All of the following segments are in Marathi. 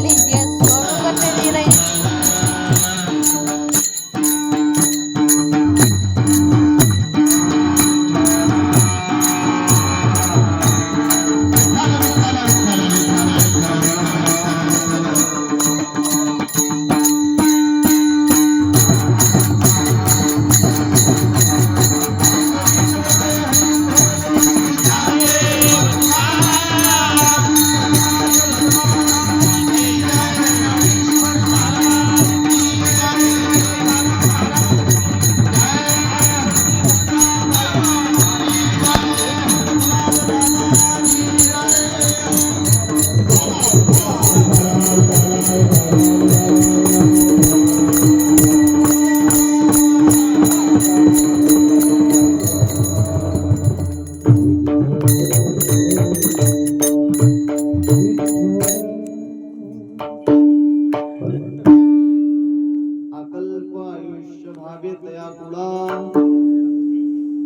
लीजिए 100 रुपये में दे रहे हैं।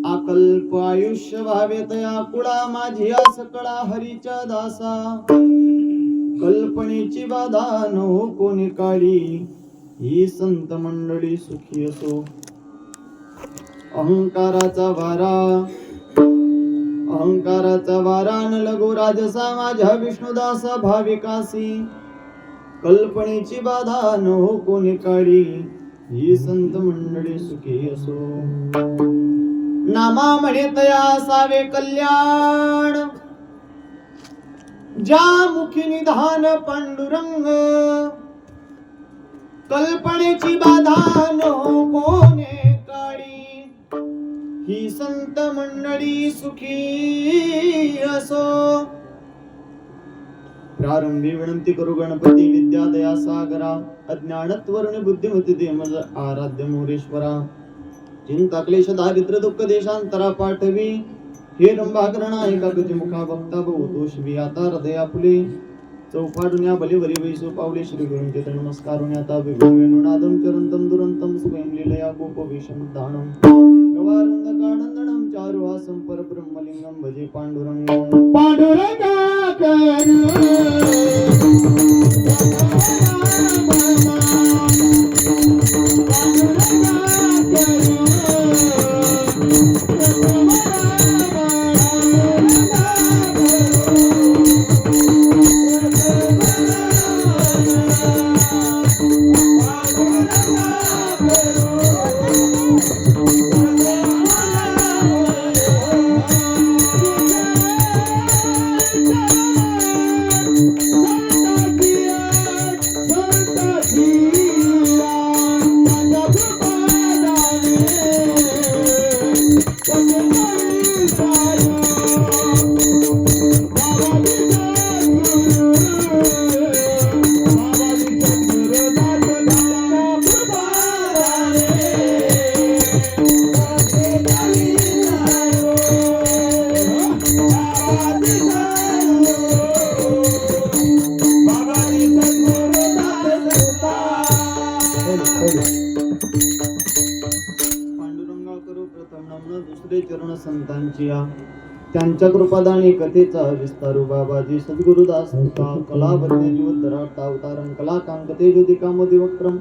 अकल्प आयुष्य भावे तया कुळा माझी आस कळा हरीच्या दासा कल्पनेची बाधा न हो कोणी काळी ही संत मंडळी सुखी असो अहंकाराचा वारा न लगो राजसा माझ्या विष्णुदासा भाविकासी कल्पनेची बाधा न हो कोणी काळी ही संत मंडळी सुखी असो नामा म्हणे तया असावे कल्याण ज्या मुखी निधान पांडुरंग कल्पनेची बाधा न हो कोणे काळी ही संत मंडळी सुखी असो प्रारंभी विनंती करू गणपती विद्या दया सागरा अज्ञानत्वरुणी बुद्धिमती दे मज आराध्य मोरेश्वरा चिंता क्लेश दारिद्र्य दुःख देशांतरा पाठवी हे रंभाकरणा एका गती मुखा भक्ता बहुतोषवी आता हृदया फुले चौपाडुन्या बलिवरी वैसो पावले श्री गुरुंचे नमस्कारुन आता वेणुनादम चरंतम दुरंतम स्वयं लीलया गोपविशम दानम गवारंद कानंदनम चारुहासं परब्रह्मलिंगम भजे पांडुरंगम पांडुरंगा दुसरे चरण संतांची त्यांच्या कृपादानी कथेचा विस्तारू बाबाजी सद्गुरुदास कलावत्य जीवोद्धरार्थ अवतारण कला कांकते ज्योतिका मदिवक्रम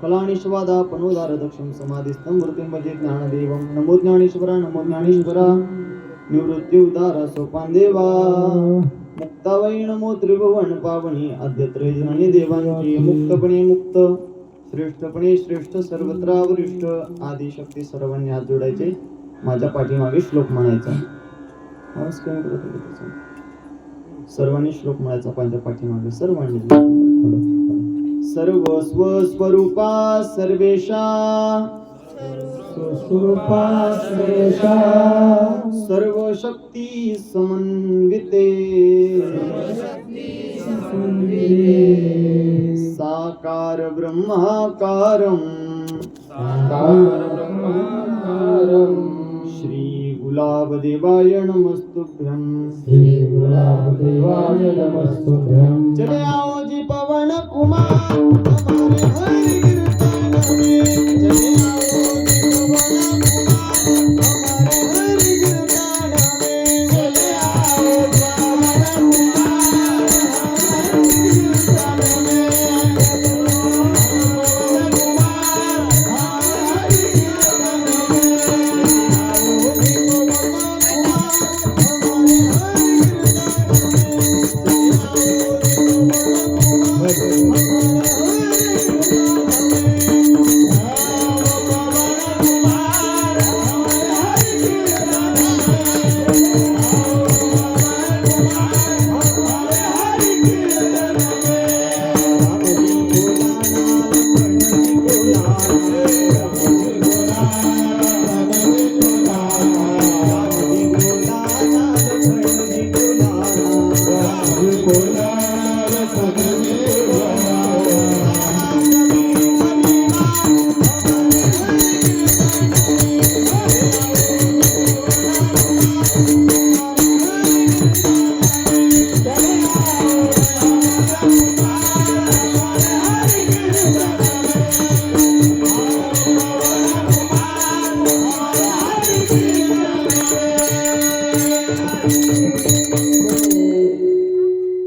कलानिष्वादा पनोदार दक्षिण समाधिस्थं मूर्तिं भजे ज्ञानदेवं नमो ज्ञानेश्वरा निवृत्ती उदार सोपान देवा मुक्तावै नमो त्रिभुवन पावनी अद्य जननी देवांची मुक्तपणे मुक्त श्रेष्ठपणे श्रेष्ठ सर्वत्र वरिष्ठ आदिशक्ती सर्वांनी हात जोडायचे माझ्या पाठीमागे श्लोक म्हणायचा सर्वांनी श्लोक म्हणायचा माझ्या पाठीमागे सर्वांनी सर्वस्व स्वरूपा सर्वेशा सर्व शक्ती समन्विते साकार ब्रह्माकारं श्री गुलाबदेवाय नमस्तुभ्यं चले आओ जी पवन कुमार हमारे हरि कीर्तन में चले आओ जी पवन कुमार हमारे हरि कीर्तन में चले आओ पवन कुमार हमारे हरि कीर्तन में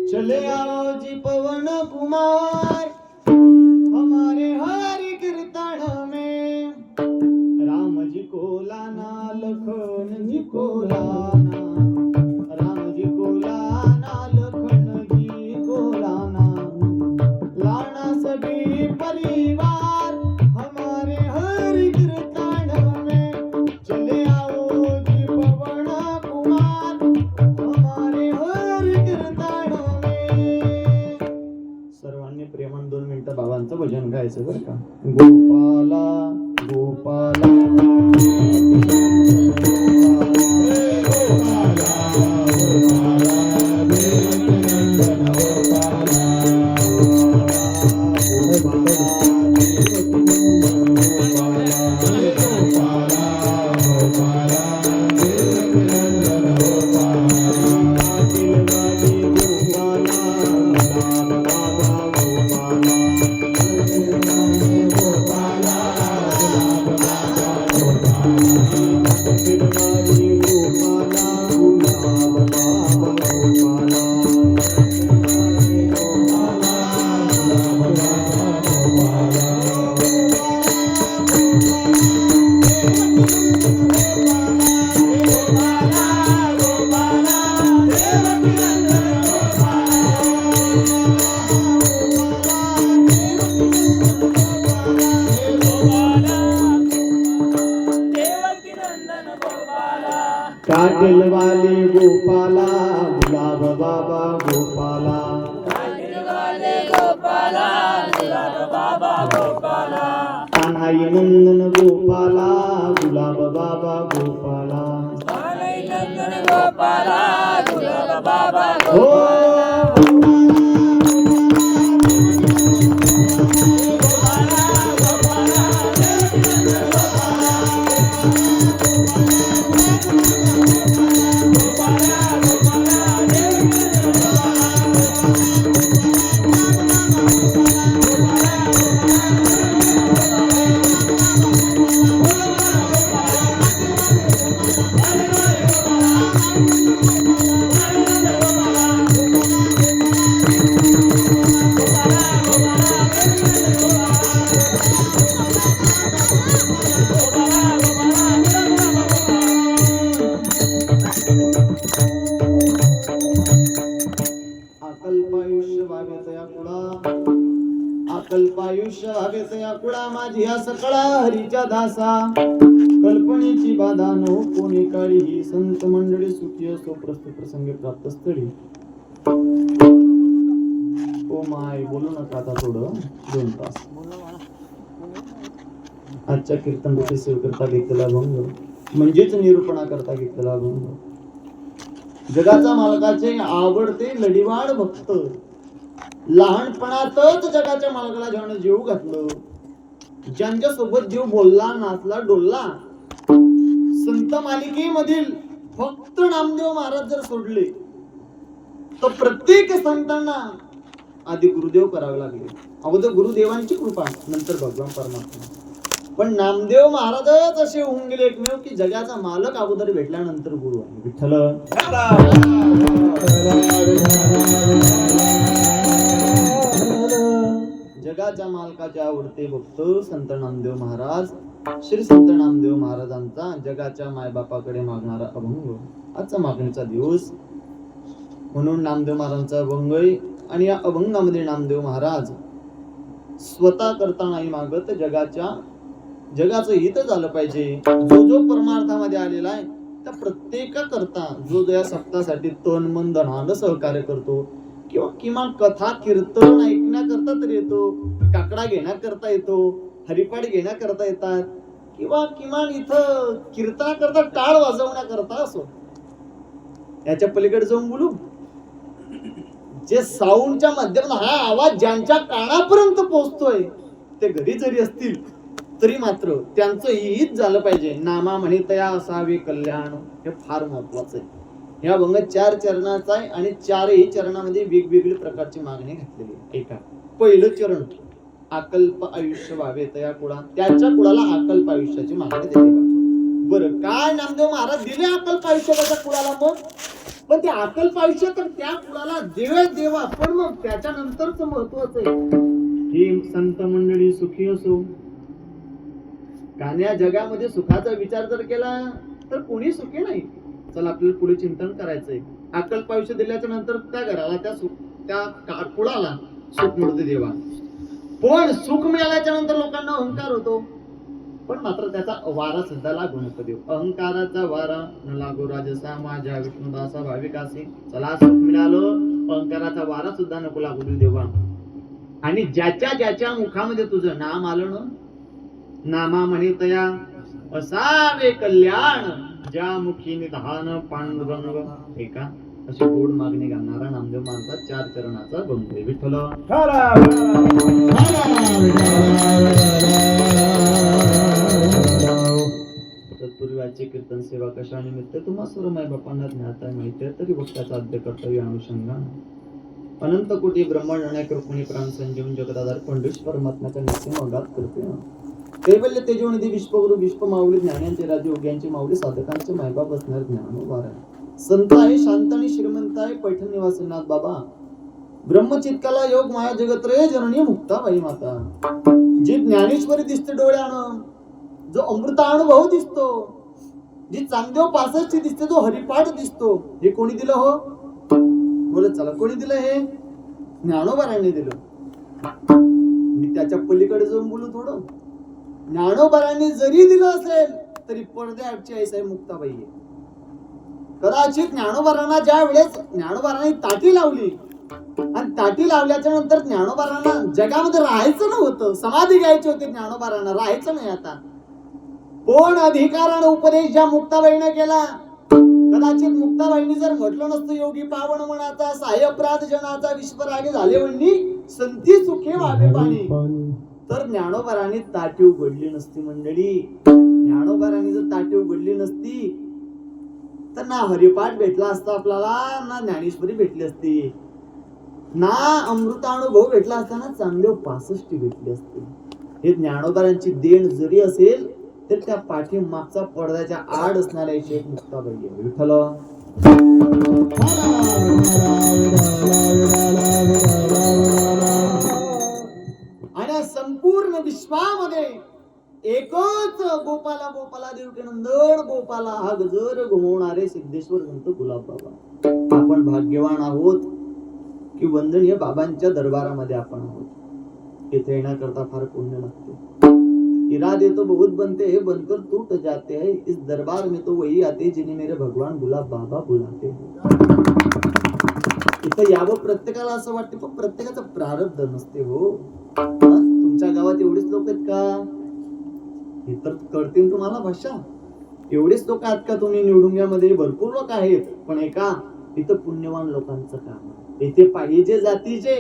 चले आओ जी पवन कुमार हमारे हरि कीर्तन में, राम जी को लाना लखन जी को लाना, राम जी को लाना लखन जी को लाना, लाना सभी परिवार हमारे हरि कीर्तन में। चले आओ जी पवन कुमार हमारे हरि कीर्तन में। सर्वांनी प्रेमान 2 मिनिटं बाबांचं भजन गायचं बरं का. गोपाला गोपाला काजल वाले गोपाला गुलाब बाबा गोपाला, कान्हाई नंदन गोपाला गुलाब बाबा गोपाला, हो अल्पायुष्य व्हावेत या कुळा माझी या सकळा हरीच्या दासा, कल्पनेची बाधा नो कोणी काळी ही संत मंडळी सुखी असो प्रस्तुत प्रसंगी प्राप्त स्थळी. ओ माय बोलू नका आता थोडं 2 तास. आजच्या कीर्तन सेव करता घेतलेला भंग म्हणजेच निरूपणा करता घेतलेला भंग. जगाचा मालकाचे आवडते लढीवाड भक्त, लहानपणातच जगाच्या मालकाला जेव्हा जीव घातलं, ज्यांच्या सोबत जीव बोलला नाचला डोलला, संत मालिकेमधील फक्त नामदेव महाराज जर सोडले तर प्रत्येक संतांना आधी गुरुदेव करावे लागले. अगोदर गुरुदेवांची कृपा नंतर भगवान परमात्मा. पण नामदेव महाराजच असे होऊन गेले एकमेव की जगाचा मालक अगोदर भेटल्यानंतर गुरु आहे. विठ्ठल जगाच्या मालकाचे आवडते भक्त संत नामदेव महाराज, श्री संत नामदेव महाराजांचा जगाच्या मायबापाकडे मागणारा अभंग आजचा मागणीचा दिवस. म्हणून नामदेव महाराजांचा अभंग आहे आणि या अभंगामध्ये नामदेव महाराज स्वतः करता नाही मागत, जगाचं हित झालं पाहिजे. जो परमार्थामध्ये आलेला आहे त्या प्रत्येकाकरता जो या सप्तासाठी तन मन धनानं सहकार्य करतो किंवा किमान कथा कीर्तन ऐकण्याकरता तरी येतो, काकडा घेण्याकरता येतो, हरिपाठ घेण्याकरता येतात किंवा किमान इथं कीर्तनाकरता टाळ वाजवण्याकरता असो, याच्या पलीकडे जाऊन बोलू. जे साऊंडच्या माध्यमातून हा आवाज ज्यांच्या कानापर्यंत पोहोचतोय ते घरी जरी असतील तरी मात्र त्यांचं हित झालं पाहिजे. नामा म्हणितया असावे कल्याण, हे फार महत्वाचं आहे. या भंग 4 चरणाचा आहे आणि 4ही चरणामध्ये वेगवेगळी प्रकारची मागणी घातलेली आहे. ऐका, पहिलं चरण अकल्प आयुष्य व्हावे तया कुळा, त्याच्या कुळाला अकल्प आयुष्याची मागणी दिली. बरं, काय नामदेव महाराज दिले अकल्प आयुष्य त्याच्या कुळाला? मग पण ते अकल्प आयुष्य तर त्या कुळाला देवा, पण मग त्याच्यानंतरच महत्वाचं आहे ही संत मंडळी सुखी असो. कारण या जगामध्ये सुखाचा विचार जर केला तर कोणी सुखी नाही. चला आपल्याला पुढे चिंतन करायचंय. अकल्प आयुष्य दिल्याच्या नंतर त्या घराला त्या कुळाला सुख मिळते देवा, पण सुख मिळाल्याच्या नंतर लोकांना अहंकार होतो, पण मात्र त्याचा वारा सुद्धा लागू नको देऊ. अहंकाराचा वारा न लागू राजसा माझ्या विष्णुदासा भाविकासी. चला सुख मिळालं, अहंकाराचा वारा सुद्धा नको लागू देऊ देवा. आणि ज्याच्या मुखामध्ये तुझं नाम आलं ना, नामा म्हणितया असावे कल्याण, ज्या मुखी निधान पांडुरंग. एका अशी गोड मागणी घालणारा नामदेव मानतात 4 चरणाचा बंधू विठ्ठल. तत्पूर्वीचे कीर्तन सेवा कशा निमित्त तुम्हा सर्व माय बापांना ज्ञात आहे, माहिती आहे, तरी वक्त्याचा अध्य कर्तव्य अनुषंगान अनंत कोटी ब्रह्मांड अनेक रूपणी प्राण संजीवन जगदाधार पंडित परमात्म्याच्या नित्य मगात करते. कैवल्य तेजोनिधी विश्वगुरु विश्व माऊली ज्ञानांचे राजे योग्यांचे माऊली साधकांचे मायबाप असणार ज्ञान वारा. संत आहे, शांत आणि श्रीमंत आहे, पैठण निवासीनाथ बाबा. ब्रह्मचित्काला योग माया जगत रे जननी मुक्ताबाई माता. जी ज्ञानेश्वरी दिसते डोळ्यानं, जो अमृतानुभव दिसतो, जी चांगदेव 65 दिसते, जो हरिपाठ दिसतो, हे कोणी दिलं हो? बोलत चला, कोणी दिलं? हे ज्ञानोबारांनी दिलं. मी त्याच्या पलीकडे जाऊन बोलू थोडं. ज्ञानोबारांनी जरी दिलं असेल तरी पडद्याआडची आईसाहेब मुक्ताबाई आहे. कदाचित ज्ञानोबारांना ज्या वेळेस ज्ञानोबारांनी ताटी लावली आणि ताटी लावल्याच्या नंतर ज्ञानोबारांना जगामध्ये राहायचं नव्हतं, समाधी घ्यायची होती, ज्ञानोबारांना राहायचं नाही आता. पण अधिकारानं उपदेश ज्या मुक्ताबाईने केला, कदाचित मुक्ताबाईंनी जर म्हटलं नसतं योगी पावन मनाचा साह्यप्राद जनाचा विश्वरागे झाले म्हणणी संती सुखे वावे पाणी, तर ज्ञानोबारांनी ताटी उघडली नसती. मंडळी, ज्ञानोबारांनी जर ताटी उघडली नसती तर ना हरिपाठ भेटला असता आपल्याला, ना ज्ञानेश्वरी भेटली असती, ना अमृतानुभव भेटला असता, ना चांगले 65 भेटली असते. हे ज्ञानोबारांची देण जरी असेल तर त्या पाठीमागचा पडद्याच्या आड असणाऱ्या शेख मुक्ताबाई आहे. विठ्ठल. आणि संपूर्ण विश्वामध्ये एकच गोपाला गोपाला देवके नंदन गोपाला हा गजर घुमवणारे सिद्धेश्वर संत गुलाब बाबा. आपण भाग्यवान आहोत की वंदनीय बाबांच्या दरबारामध्ये आपण आहोत. इथे येण्याकरता फार पुण्य लागते. इरादे तो बहुत बनते हैं, बनकर टूट जाते हैं, इस दरबार में तो वही आते जिन्हें मेरे भगवान गुलाब बाबा बुलाते हैं. इथं यावं प्रत्येकाला असं वाटते, पण प्रत्येकाचं प्रारब्ध नसते हो. तुमच्या गावात एवढेच लोक आहेत का? हे तर कळतील तुम्हाला भाषा. एवढेच लोक आहेत का? तुम्ही निवडुंग्यामध्ये भरपूर लोक आहेत, पण एका इथं पुण्यवान लोकांचं काम. इथे पाहिजे जातीचे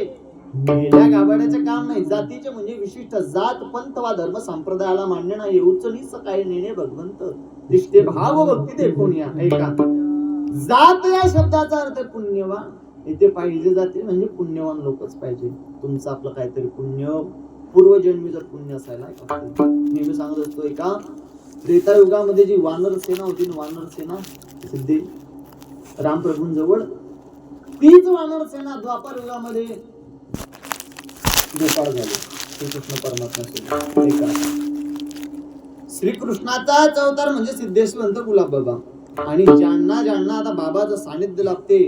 मेल्या गाभाड्याचे काम नाही. जातीचे म्हणजे विशिष्ट जात पंथ वा धर्म संप्रदायाला मान्य नाही. उचलीच काय नेणे भगवंत दिसते भाव भक्ती देखून या. ऐका, जात या शब्दाचा अर्थ पुण्यवान. इथे पाहिजे जाती म्हणजे पुण्यवान लोकच पाहिजे. तुमचं आपलं काहीतरी पुण्य पूर्वजन्मीचं पुण्य असायला नेहमी सांगत असतो. एका त्रेतायुगामध्ये जी वानर सेना होती, वानर सेना सिद्धी रामप्रभूंजवळ, तीच वानर सेना द्वापर युगामध्ये गोपाळ झाले श्रीकृष्ण परमात्मा. श्रीकृष्णाचाच अवतार म्हणजे सिद्धेश्वरंत गुलाब बाबा. आणि ज्यांना ज्यांना आता बाबाचं सानिध्य लाभते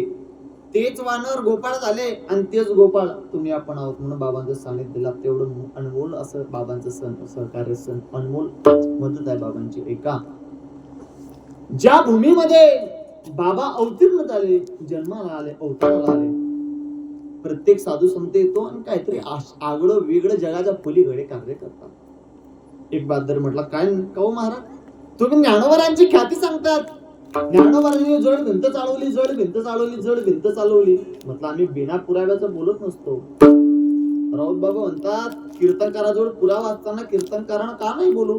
तेच वानर गोपाळ झाले आणि तेच गोपाळ तुम्ही आपण आहोत म्हणून बाबांचं सानिध्य लाभते. एवढं अनमोल असं बाबांचं सहकार्य अनमोल मदत आहे बाबांची. एका ज्या भूमीमध्ये बाबा अवतीर्ण झाले, जन्माला आले, अवताराला आले, प्रत्येक साधू संत येतो आणि काहीतरी आगळं वेगळं जगाच्या पलीकडे कार्य करतात. एक बादर म्हटला, काय कहू महाराज, तुम्ही ज्ञानोबारांची ख्याती सांगतात, ज्ञानोबारांनी जड भिंत चालवली, जड भिंत चालवली, जड भिंत चालवली. म्हटलं आम्ही बिना पुराव्याचं बोलत नसतो. राऊत बाबा म्हणतात कीर्तनकाराजवळ पुरावा असताना कीर्तनकारांना का नाही बोलू,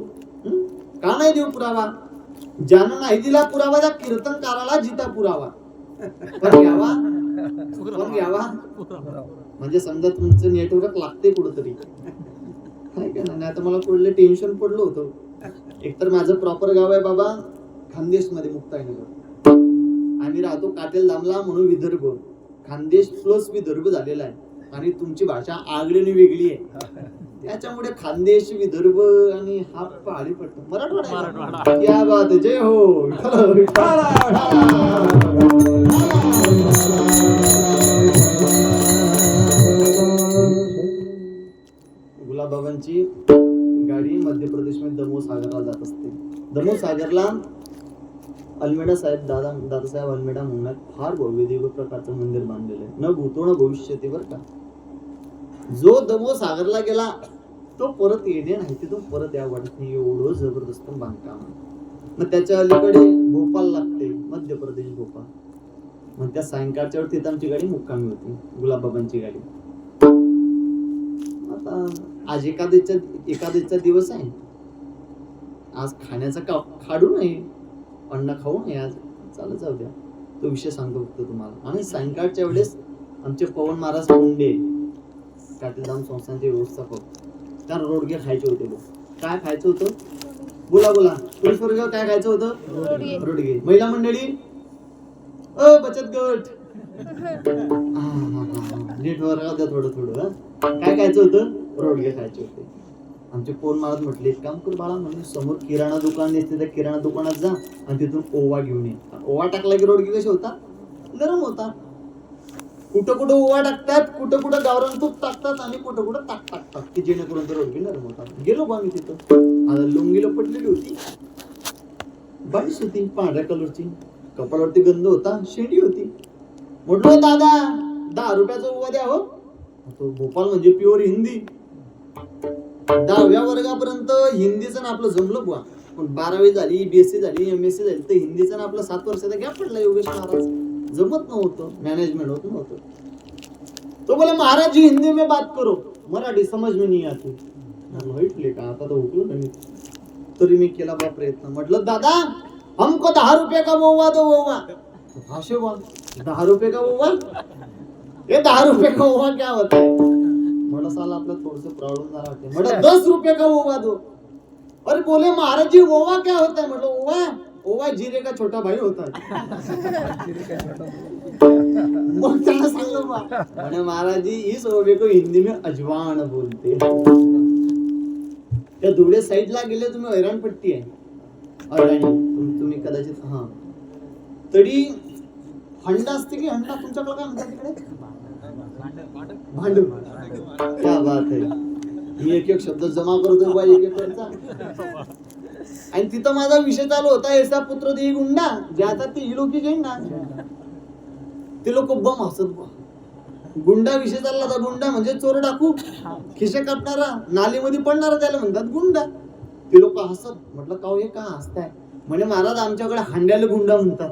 का नाही देऊ पुरावा? ज्यानं नाही दिला पुरावा त्या कीर्तनकाराला जिता पुरावा पण घ्यावा, पण घ्यावा. म्हणजे समजा तुमचं नेटवर्क लागते कुठंतरी, नाही तर मला कुठलं टेन्शन पडलं होतं. एकतर माझं प्रॉपर गाव आहे बाबा खानदेश मध्ये मुक्ताईनगर. आम्ही राहतो काटेल दामला म्हणून विदर्भ, खानदेश प्लस विदर्भ झालेला आहे. आणि तुमची भाषा आगळीने वेगळी आहे, त्याच्यामुळे खानदेश विदर्भ आणि हा पहाडी पट्टा मराठवाडा. क्या बात, जय हो. गुलाबबाबांची गाडी मध्य प्रदेश मध्ये दमोह सागरला जात असते. दमोह सागरला अल्मेडा साहेब दादासाहेब अल्मेडा म्हणून फार भव्य दिव्य प्रकारचं मंदिर बांधलेलं आहे. न भूतो न भविष्यती बर का. जो दमोह सागरला गेला तो परत येणे नाही, तिथून परत या वाटत नाही, एवढं जबरदस्त बांधकाम. मग त्याच्या अलीकडे भोपाळ लागते, मध्य प्रदेश भोपाळ. मग त्या सायंकाळच्या वेळी तिथं आमची गाडी मुक्कामी होती, गुलाबबाबांची गाडी. आता आज एकादशीचा दिवस आहे, आज खाण्याचा खाडू नाही, अन्न खाऊ नये आज, चालत जाऊ द्या. तो विषय सांगतो फक्त तुम्हाला. आणि सायंकाळच्या वेळेस आमचे पवन महाराज कोंडे काटेलधाम संस्थांचे व्यवस्थापक, त्यांना रोडगे खायचे होते. काय खायचं होतं बोला बोला, पोलीस वर्ग काय खायचं होतं? रोडगे. महिला मंडळी बचत गट नेटवर्क द्या थोडं थोडं. काय खायचं होतं? रोडगे खायचे होते. आमचे पोन महाराज म्हटले एक काम कर बाळा, म्हणजे समोर किराणा दुकान दिसते, त्या किराणा दुकानात जा आणि तिथून ओवा घेऊन ये. ओवा टाकला की रोडगे कसे होतात? गरम होतात. कुठं कुठं ओवा टाकतात, कुठं कुठं गावरान तूप टाकतात आणि कुठं कुठं ताक टाकतात की जेणेकरून ते रोडगे नरम होतात. गेलो बा मी तिथं. आता लुंगी लपटलेली होती, बाईस होती पांढऱ्या कलरची, कपाळावरती गंध होता, शेंडी होती. म्हटलं दादा 10 रुपयाचा ओवा द्या हो. तो भोपाळ म्हणजे प्युअर हिंदी. 10व्या वर्गापर्यंत हिंदीचं ना आपलं जमलं बुवा, पण 12वी झाली, BSc झाली, MSc झाली तर हिंदीचं ना आपलं 7 वर्षाचा गॅप पडला. योगेश महाराज जमत नव्हतं, मॅनेजमेंट होत नव्हतं. तो बोले महाराज जी हिंदी में बात करो, मराठी समझ में नहीं आती. म्हटले का आता तर हुकलो नाही, तरी मी केला बा प्रयत्न. म्हटलं दादा हमको 10 रुपये का ओवा दो. ओवा भाषे 10 रुपये का ओवा, ये 10 रुपये का ओवा क्या होता है? म्हटलं साला आपला थोडस प्रॉब्लेम झाला वाटते. म्हटलं 10 रुपये का ओवा दो. अरे बोले महाराज जी ओवा क्या होता है? म्हटलं ओवा, ओवा जीरे का छोटा भाई होता है. मग त्याला सांगलं बा, म्हणे महाराज जी इस ओवे को हिंदी में अजवान बोलते. त्या धुळे साईडला गेले तुम्ही, हैराणपट्टी आहे अडाणी, तुम्ही कदाचित हा तरी हंडा असते की हंडा तुमच्याकडे काय म्हणतात तिकडे? भांड. क्या बात आहे. मी एक एक शब्द जमा करतो बाई, एक एक करता. आणि तिथं माझा विषय चालू होता, ऐसा पुत्र दे गुंडा ज्याचा ते हिलोकी झेंडा. ते लोक बम हसत. गुंडा विषय चालला होता. गुंडा म्हणजे चोर डाकू, खिशे कापणारा, नालीमध्ये पडणारा त्याला म्हणतात गुंडा. ते लोक हसत. म्हटलं का हे का हसताय? म्हणजे महाराज आमच्याकडे हांड्याला गुंडा म्हणतात.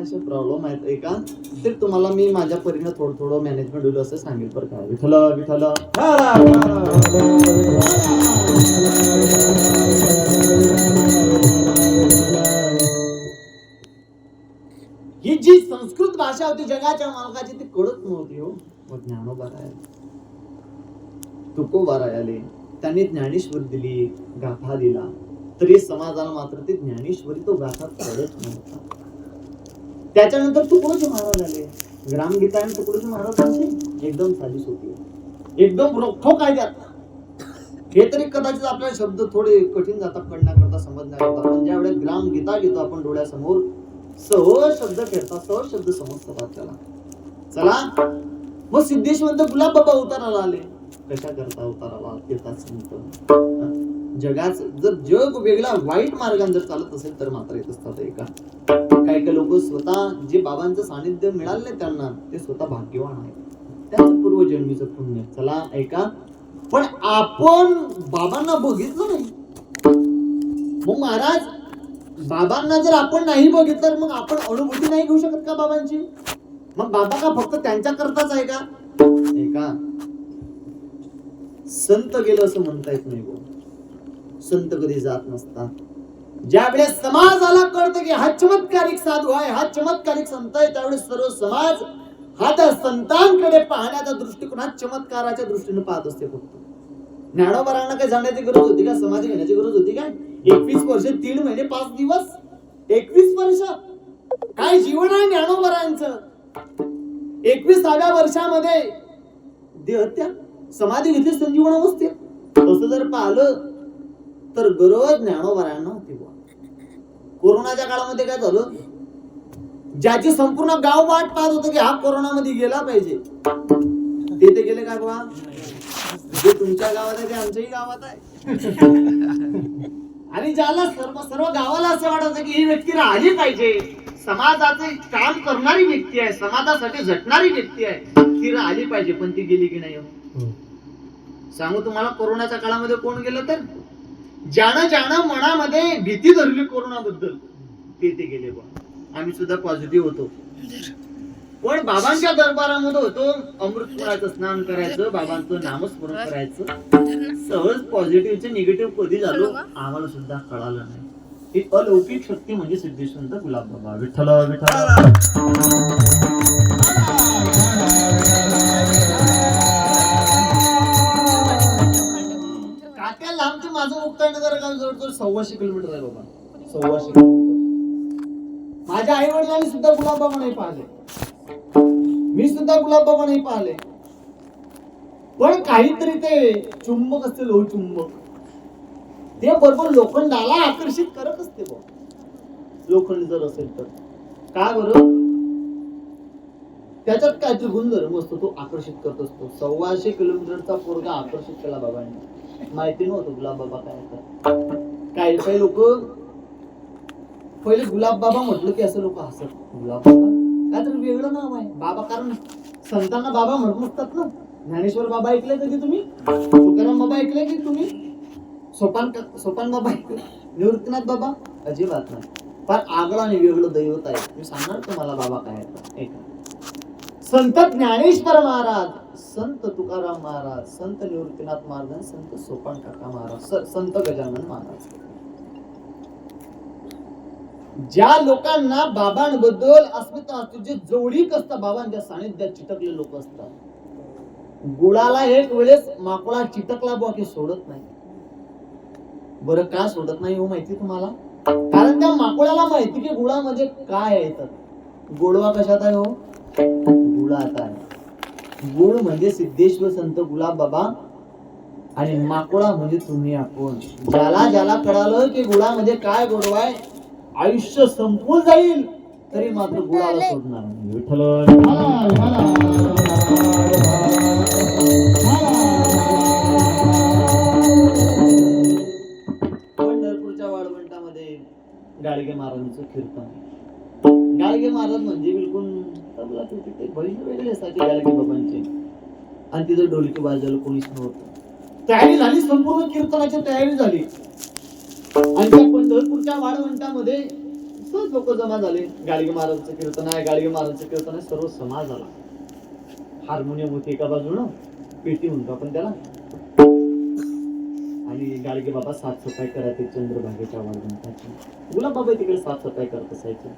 असे प्रॉब्लेम आहेत का? तर तुम्हाला मी माझ्या परीने थोडं थोडं मॅनेजमेंट होईल असं सांगेल बरं का. विठ्ठल विठ्ठल. ही जी संस्कृत भाषा होती जगाच्या मालकाची ती कळत नव्हती हो. मग ज्ञानोबा तुकोबा आले, त्यांनी ज्ञानेश्वरी दिली, गाथा दिला, तरी समाजाला मात्र ते ज्ञानेश्वरी तो गाथा कळत नव्हता. त्याच्यानंतर तुकडोजी महाराज आले. ग्रामगीता आणि तुकडोजी महाराजांची एकदम साधी सोपी, एकदम रोखोक आहे त्यात. हे तरी कदाचित आपल्याला शब्द थोडे कठीण जातात कळण्याकरता, समजण्याकरता, पण ज्या वेळेस ग्रामगीता घेतो आपण डोळ्यासमोर, सहज शब्द खेळतात, सहज शब्द समजतात आपल्याला. चला मग सिद्धेश्वंत गुलाबबाबा उताराला आले. कशा करता उताराला येतात संत. जगाच जर जग वेगळा वाईट मार्गाने जर चालत असेल तर मात्र येत असतात. एका काही लोक स्वतः जे बाबांचं सानिध्य मिळाले त्यांना, ते स्वतः भाग्यवान आहेत, त्यांचं पूर्वजन्मीचं पुण्य. चला ऐका. पण आपण बाबांना बघितलं नाही, मग महाराज बाबांना जर आपण नाही बघितलं तर मग आपण अनुभूती नाही घेऊ शकत का बाबांची? मग बाबा का फक्त त्यांच्या करताच आहे का? संत गेलं असं म्हणता येत नाही. संत कधी जात नसतात. ज्या वेळेस समाजाला कळतं की हा चमत्कारिक साधू आहे, हा चमत्कारिक संत आहे, त्यावेळेस सर्व समाज हा त्या संतांकडे पाहण्याचा दृष्टिकोन हा चमत्काराच्या दृष्टीने पाहत असते. फक्त ज्ञानोबारांना काही जाण्याची गरज होती का? समाधी घेण्याची गरज होती का? 21 वर्ष 3 महिने 5 दिवस 21 वर्ष काय जीवन आहे ज्ञानोबारांचं. 21व्या वर्षामध्ये देहत्याग, समाधी घेतली, संजीवन अवस्थेत. तसं जर पाहिलं तर गरज ज्ञानोबारांना होती. कोरोनाच्या काळामध्ये काय झालं? ज्याची संपूर्ण गाव वाट पाहत होतं की हा कोरोनामध्ये गेला पाहिजे, ते गेले का बा? जे तुमच्या गावात आहे ते आमच्याही गावात आहे. आणि ज्याला सर्व गावाला असं वाटत होतं की ही व्यक्ती राहिली पाहिजे, समाजाचे काम करणारी व्यक्ती आहे, समाजासाठी झटणारी व्यक्ती आहे, ती राहिली पाहिजे, पण ती गेली की नाही? सांगू तुम्हाला, कोरोनाच्या काळामध्ये कोण गेलं तर ज्यानं मनामध्ये भीती धरली कोरोनाबद्दल ते गेले. आम्ही सुद्धा पॉझिटिव्ह होतो, पण बाबांच्या दरबारामध्ये होतो. अमृत पुराचं स्नान करायचं, बाबांचं नामस्मरण करायचं, सहज पॉझिटिव्हचे निगेटिव्ह कधी झालो आम्हाला सुद्धा कळालं नाही. ही अलौकिक शक्ती म्हणजे सिद्धेश्वंत गुलाबबाबा. विठ्ठल विठ्ठल. काट्या लांबचे माझं मुक्ताईनगर गाव जवळजवळ 125 किलोमीटर आहे बाबा. 125 किलोमीटर. माझ्या आई वडिलांनी सुद्धा गुलाबबाबा नाही पाहिले, मी सुद्धा गुलाबबाबा नाही पाहिले, पण काहीतरी ते चुंबक असते, लोह चुंबक, ते बरोबर लोखंडाला आकर्षित करत असते. लोखंड जर असेल तर का बरं? त्याच्यात काहीतरी गुणधर्म असतो, तो आकर्षित करत असतो. 125 किलोमीटरचा पोरगा आकर्षित केला बाबांनी. माहिती नव्हतं गुलाबबाबा काय. काही लोक पहिले गुलाबबाबा म्हटलं की असं लोक हसत. गुलाबबाबा काय तर वेगळं नाव आहे बाबा, कारण संतांना बाबा म्हणत नसतात ना. ज्ञानेश्वर बाबा ऐकले कधी तुम्ही? तुकाराम बाबा ऐकले की तुम्ही? सोपान बाबा ऐकले? निवृत्तीनाथ बाबा? अजिबात नाही. फार आगळं आणि वेगळं दैवत आहे. मी सांगणार तुम्हाला बाबा काय आहे. संत ज्ञानेश्वर महाराज, संत तुकाराम महाराज, संत निवृत्तीनाथ महाराज, संत सोपान काका महाराज, संत गजानन महाराज. ज्या लोकांना बाबांबद्दल अस्मिता असते, जे जवळीक असतात, बाबांच्या सानिध्यात चिटकले लोक असतात. गुळाला एक वेळेस माकोळा चिटकला बुवा की सोडत नाही. बरं का सोडत नाही हो माहिती तुम्हाला? कारण त्या माकोळ्याला माहिती की गुळामध्ये काय आहे. तर गोडवा कशात आहे हो? गुळात आहे. गुळ म्हणजे सिद्धेश्वर संत गुलाब बाबा आणि माकोळा म्हणजे तुम्ही आपण. ज्याला कळालं की गुळामध्ये काय गोडवा आहे, आयुष्य संपून जाईल तरी मात्र गुळाला सोडणार नाही. विठ्ठल. पंढरपूरच्या वाळवंटामध्ये गाडगे महाराजांचं कीर्तन. गाडगे महाराज म्हणजे बिलकुल तबला तुटी बहिण वेगळे असायचे गाडगे बाबांचे. आणि तिथं ढोलकी वाजवायला कोणीच नव्हतं. तयारी झाली, संपूर्ण कीर्तनाची तयारी झाली. आणि त्या पंढरपूरच्या वाळवंटामध्ये सहज लोक जमा झाले. गाडगे महाराजचं कीर्तन आहे, गाडगे महाराजचं कीर्तन आहे. सर्व समाज आला. हार्मोनियम होती एका बाजूनं, पेटी म्हणतो आपण त्याला, आणि गाडगे बाबा साफसफाई करायचे चंद्रभागेच्या वाळवंटाची. गुलाब बाबा तिकडे साफसफाई करत असायचे.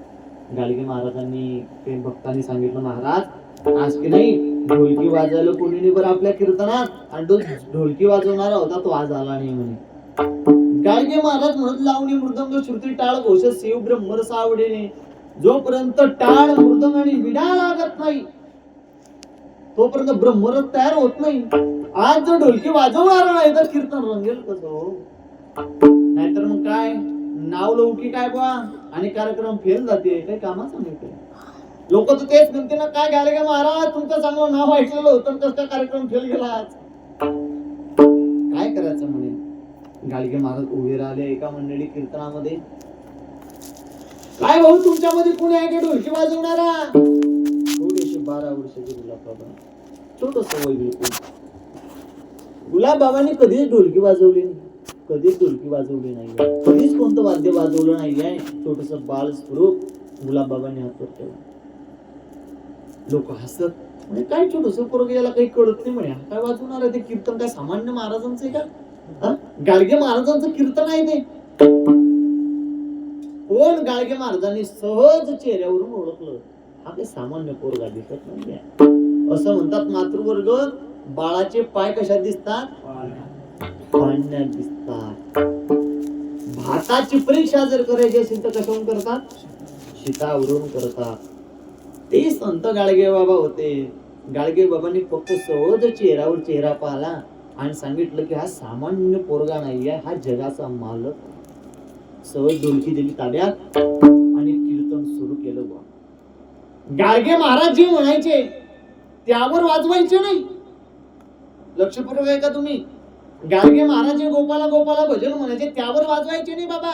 गाडगे महाराजांनी ते भक्तांनी सांगितलं, महाराज आज की नाही ढोलकी वाजवायला कोणी नाही बरं आपल्या कीर्तनात, आणि तो ढोलकी वाजवणारा होता तो आज आला नाही म्हणे. गाडगे महाराज म्हणत, लावणी मृदंग श्रुती टाळ घोष शिव ब्रह्मरस आवडेने. जोपर्यंत टाळ मृदंग आणि विडा लागत नाही तोपर्यंत ब्रह्मरस तयार होत नाही. आज जर ढोलकी वाजवणार नाही तर कीर्तन रंगेल कसं हो? नाहीतर मग काय नाव लौकी काय बा, आणि कार्यक्रम फेल जाते. काही कामाचं नाही काय. लोक तर तेच म्हणते ना, काय गाडगे महाराज तुमचं चांगलं नाव ऐकलेलं होतं, कसं कार्यक्रम फेल गेला आज. काय करायचं म्हणे. गाडगे महाराज उभे राहिले एका मंडळी कीर्तनामध्ये. काय भाऊ तुमच्यामध्ये कोणी आहे का ढोलकी वाजवणारा? थोडीशी 12 वर्षाची गुलाबबाबा, छोटस वय बिलकुल. गुलाबबाबांनी कधीच ढोलकी वाजवली नाही. कधीच ढोलकी वाजवली नाहीये, कधीच कोणतं वाद्य वाजवलं नाहीये. छोटस बाळ स्वरूप गुलाबबाबांनी हातात केलं. लोक हसत म्हणजे काय छोटस पोरग, याला काही कळत नाही म्हणे, काय वाजवणार आहे ते कीर्तन, काय सामान्य महाराजांचं आहे का? गाडगे महाराजांचं कीर्तन आहे ते. कोण गाडगे महाराजांनी सहज चेहऱ्यावरून ओळखलं, हा काही सामान्य पोरगा दिसत नाही. असं म्हणतात मातृवर्ग, बाळाचे पाय कशात दिसतात? पाण्यात दिसतात. भाताची परीक्षा जर करायची असेल तर कशावरून करतात? शितावरून करतात. ते संत गाडगे बाबा होते. गाडगे बाबांनी फक्त सहज चेहऱ्यावर चेहरा पाहिला आणि सांगितलं की हा सामान्य पोरगा नाहीये, हा जगाचा मालक. सहज ढोलकी दिली ताब्यात आणि कीर्तन सुरू केलं. गाडगे महाराज जे म्हणायचे त्यावर वाजवायचे नाही. लक्षपूर्वक आहे का तुम्ही? गाडगे महाराज जे गोपाला गोपाला भजन म्हणायचे त्यावर वाजवायचे नाही बाबा.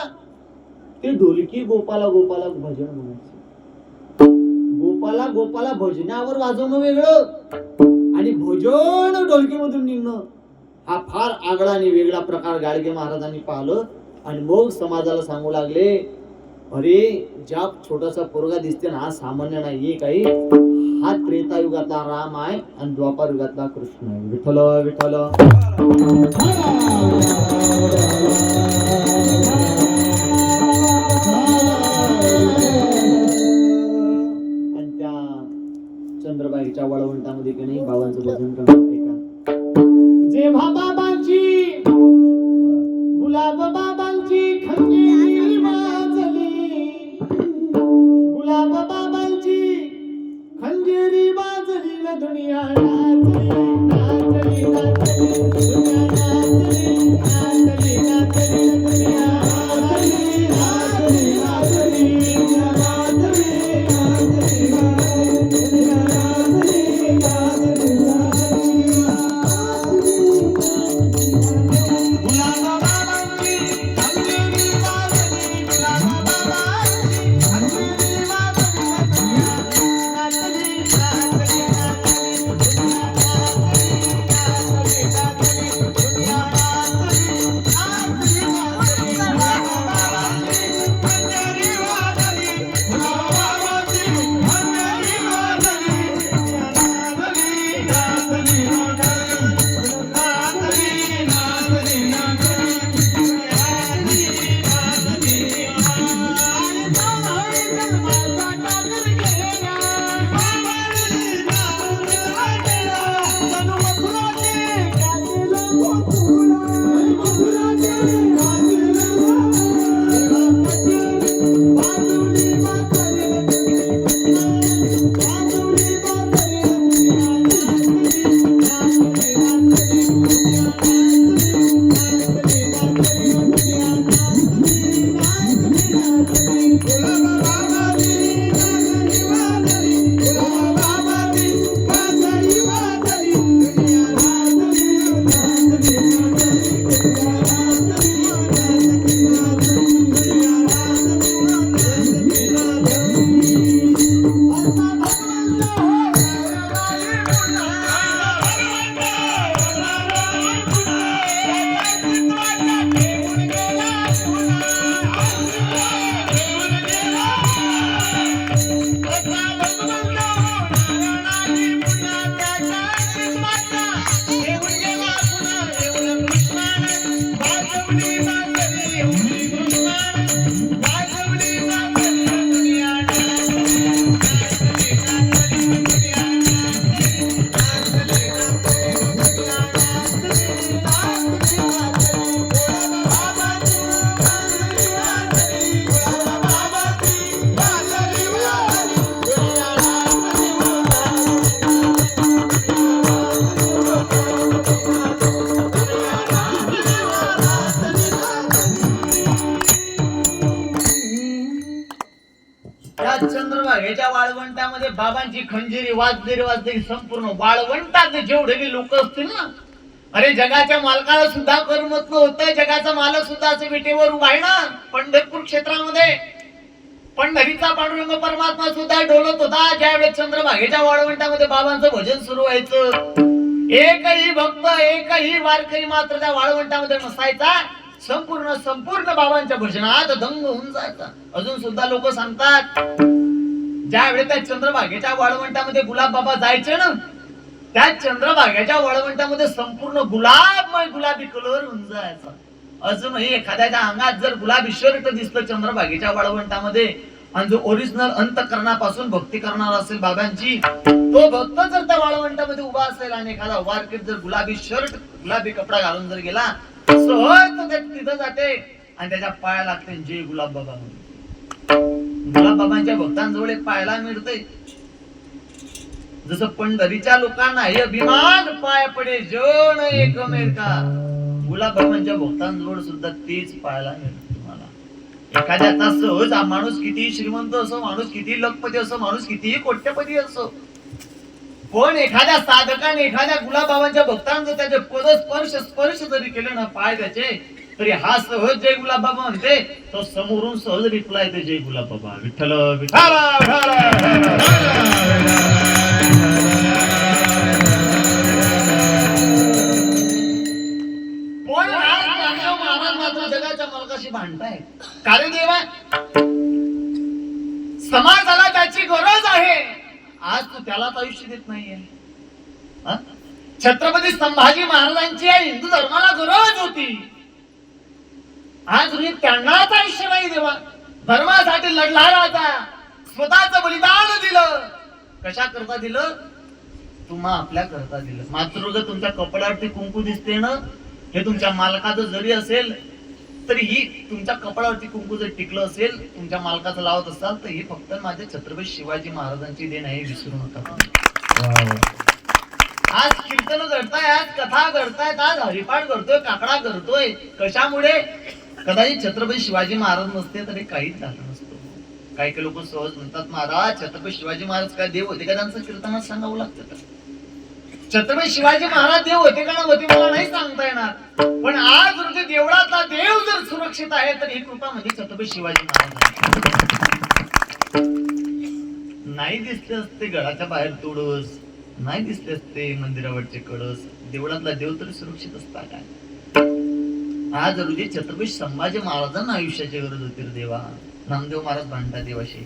ते ढोलकी गोपाला गोपाला भजन म्हणायचे. गोपाला गोपाला भजनावर वाजवणं वेगळं आणि भजन ढोलकीमधून निघणं हा फार आगळा आणि वेगळा प्रकार गाडगे महाराजांनी पाहिलं. आणि मग समाजाला सांगू लागले, अरे ज्या छोटासा पोरगा दिसते ना, हा सामान्य नाहीये काही, हा त्रेतायुगातला राम आहे आणि द्वापार युगातला कृष्ण आहे. विठ्ठल विठ्ठल. आणि त्या चंद्रबाईच्या वळवंटामध्ये की नाही बाबांचं भजन करणार का? जेव्हा बाबांची गुलाब बाबांची खंजीर वाजली, गुलाब बाबांची खंजीरी वाजली न दुनिया नाचली, नाचली नाचली दुनिया नाचली, नाचली नाचली दुनिया नाचली, नाचली नाचली दुनिया नाचली, नाचली नाचली दुनिया नाचली, नाचली नाचली. गुलाब चंद्रभागेच्या वाळवंटामध्ये बाबांची खंजिरी वाजलेली वाजलेली संपूर्ण वाळवंटात जेवढे लोक असतील ना, अरे जगाच्या मालकाला सुद्धा करमत नव्हतं. जगाचा मालक सुद्धा असं विटेवर उभा आहे ना पंढरपूर क्षेत्रामध्ये. पंढरीचा पांडुरंग परमात्मा सुद्धा डोलत होता ज्यावेळेस चंद्रभागेच्या वाळवंटामध्ये बाबांचं भजन सुरू व्हायचं. एकही भक्त एकही वारकरी मात्र त्या वाळवंटामध्ये नसायचा. संपूर्ण बाबांच्या भजनात दंग होऊन जायचा. अजून सुद्धा लोक सांगतात ज्यावेळी त्या चंद्रभागेच्या वाळवंटामध्ये गुलाब बाबा जायचे ना, त्या चंद्रभागेच्या वाळवंटामध्ये संपूर्ण गुलाबी कलर होऊन जायचा. अजूनही एखाद्याच्या अंगात जर गुलाबी शर्ट दिसलं चंद्रभागेच्या वाळवंटामध्ये, आणि जो ओरिजिनल अंतःकरणापासून भक्ती करणार असेल बाबांची, तो भक्त जर त्या वाळवंटामध्ये उभा असेल आणि एखादा वारकरी जर गुलाबी शर्ट गुलाबी कपडा घालून जर गेला, सहज तो तिथं जाते आणि त्याच्या पाया लागते जय गुलाब बाबा म्हणून. गुलाब बाबांच्या भक्तांजवळ एक पायाला मिळते. जसं पंढरीच्या लोकांना हे अभिमान पाय पडे जण एकमेका, गुलाब बाबांच्या भक्तांजवळ सुद्धा तेच पायाला मिळते. तुम्हाला एखाद्याचा सहज माणूस किती श्रीमंत असो, माणूस किती लखपती असो, माणूस कितीही कोट्यपती असो, पण एखाद्या साधकाने एखाद्या गुलाबाबांच्या भक्तांचं त्याचे पद स्पर्श जरी केले ना पाय त्याचे, तरी हा सहज जय गुलाब बाबा म्हणते, तो समोरून सहज रिप्लाय येते जय गुलाब बाबा विठ्ठल विठ्ठल. पण महाराज मात्र जगाच्या मालकाशी भांडताय. कारण देवा समाजाला त्याची गरज आहे, आज तू त्यालाच आयुष्य देत नाहीये. छत्रपती संभाजी महाराजांची या हिंदू धर्माला गरज होती, आज तुम्ही त्यांनाच आयुष्य नाही देवा. धर्मासाठी लढला राजा, स्वतःच बलिदान दिलं. कशा करता दिलं? तुम्हा आपल्या करता दिलं. मात्र जर तुमच्या कपड्यावरती कुंकू दिसते ना, हे तुमच्या मालकाचं जरी असेल तरी ही तुमच्या कपड्यावरती कुंकू जर टिकलं असेल, तुमच्या मालकाचं लावत असाल, तर ही फक्त माझे छत्रपती शिवाजी महाराजांची देण आहे, विसरू नका. आज कीर्तन घडताय, आज कथा घडतायत, आज हरिपाठ करतोय, काकडा करतोय. कशामुळे? कदाचित छत्रपती शिवाजी महाराज नसते तरी काहीच झालं नसतं. काही काही लोक सहज म्हणतात, महाराज छत्रपती शिवाजी महाराज काय देव होते का? त्यांचं कीर्तनात सांगावं लागतं. छत्रपती शिवाजी महाराज देव होते का नव्हते मला नाही सांगता येणार, पण आज रोजी देवळातला देव जर सुरक्षित आहे तर ही कृपा म्हणजे छत्रपती शिवाजी महाराज. नाही दिसले असते घराच्या बाहेर तुळस, नाही दिसले असते मंदिरावरचे कळस, देवळातला देव तरी सुरक्षित असता काय? आज रोजी छत्रपती संभाजी महाराजांना आयुष्याची गरज होती रे देवा. नामदेव महाराज भांडतात देवाशी.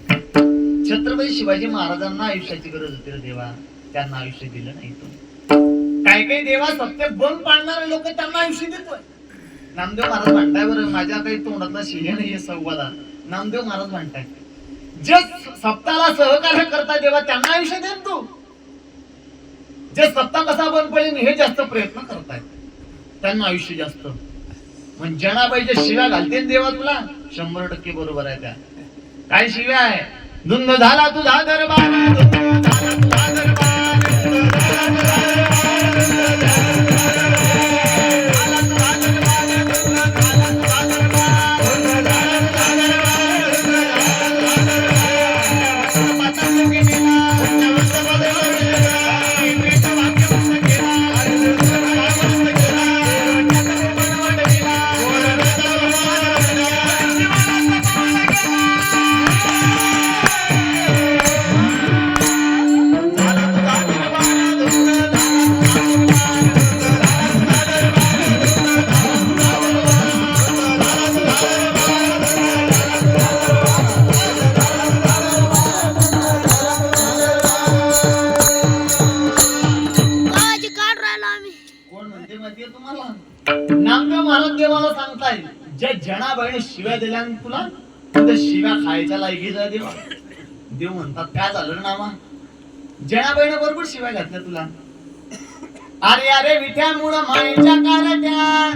छत्रपती शिवाजी महाराजांना आयुष्याची गरज होती रे देवा, त्यांना आयुष्य दिलं नाही. तो काही काही देवा सत्य बंद पाडणारे लोक त्यांना आयुष्य देतोय. नामदेव महाराज म्हणताय, बरं माझ्या काही तोंडातला शिले नाहीये संवादा. नामदेव महाराज म्हणताय, जे सप्ताला सहकार्य करता देवा त्यांना आयुष्य देन तू. जे सप्ताह कसा बंद पडेल हे जास्त प्रयत्न करतायत त्यांना आयुष्य जास्त. म्हणजे जनाबाईच्या शिव्या घालते देवा तुला, 100% बरोबर आहे. त्या काय शिव्या आहे? धुंद झाला तुझा दरबार, धुंद झाला तुझा दरबार, नामदेव महाराज देवाला सांगताय, ज्या जनाबाईने शिव्या दिल्या तुला, त्या शिव्या खायच्या लायकीचा देवा. देव म्हणतात काय झालं नामा, जनाबाईने बरोबर शिव्या घातल्या तुला. अरे अरे विठ्या मुळ मायेच्या कारट्या,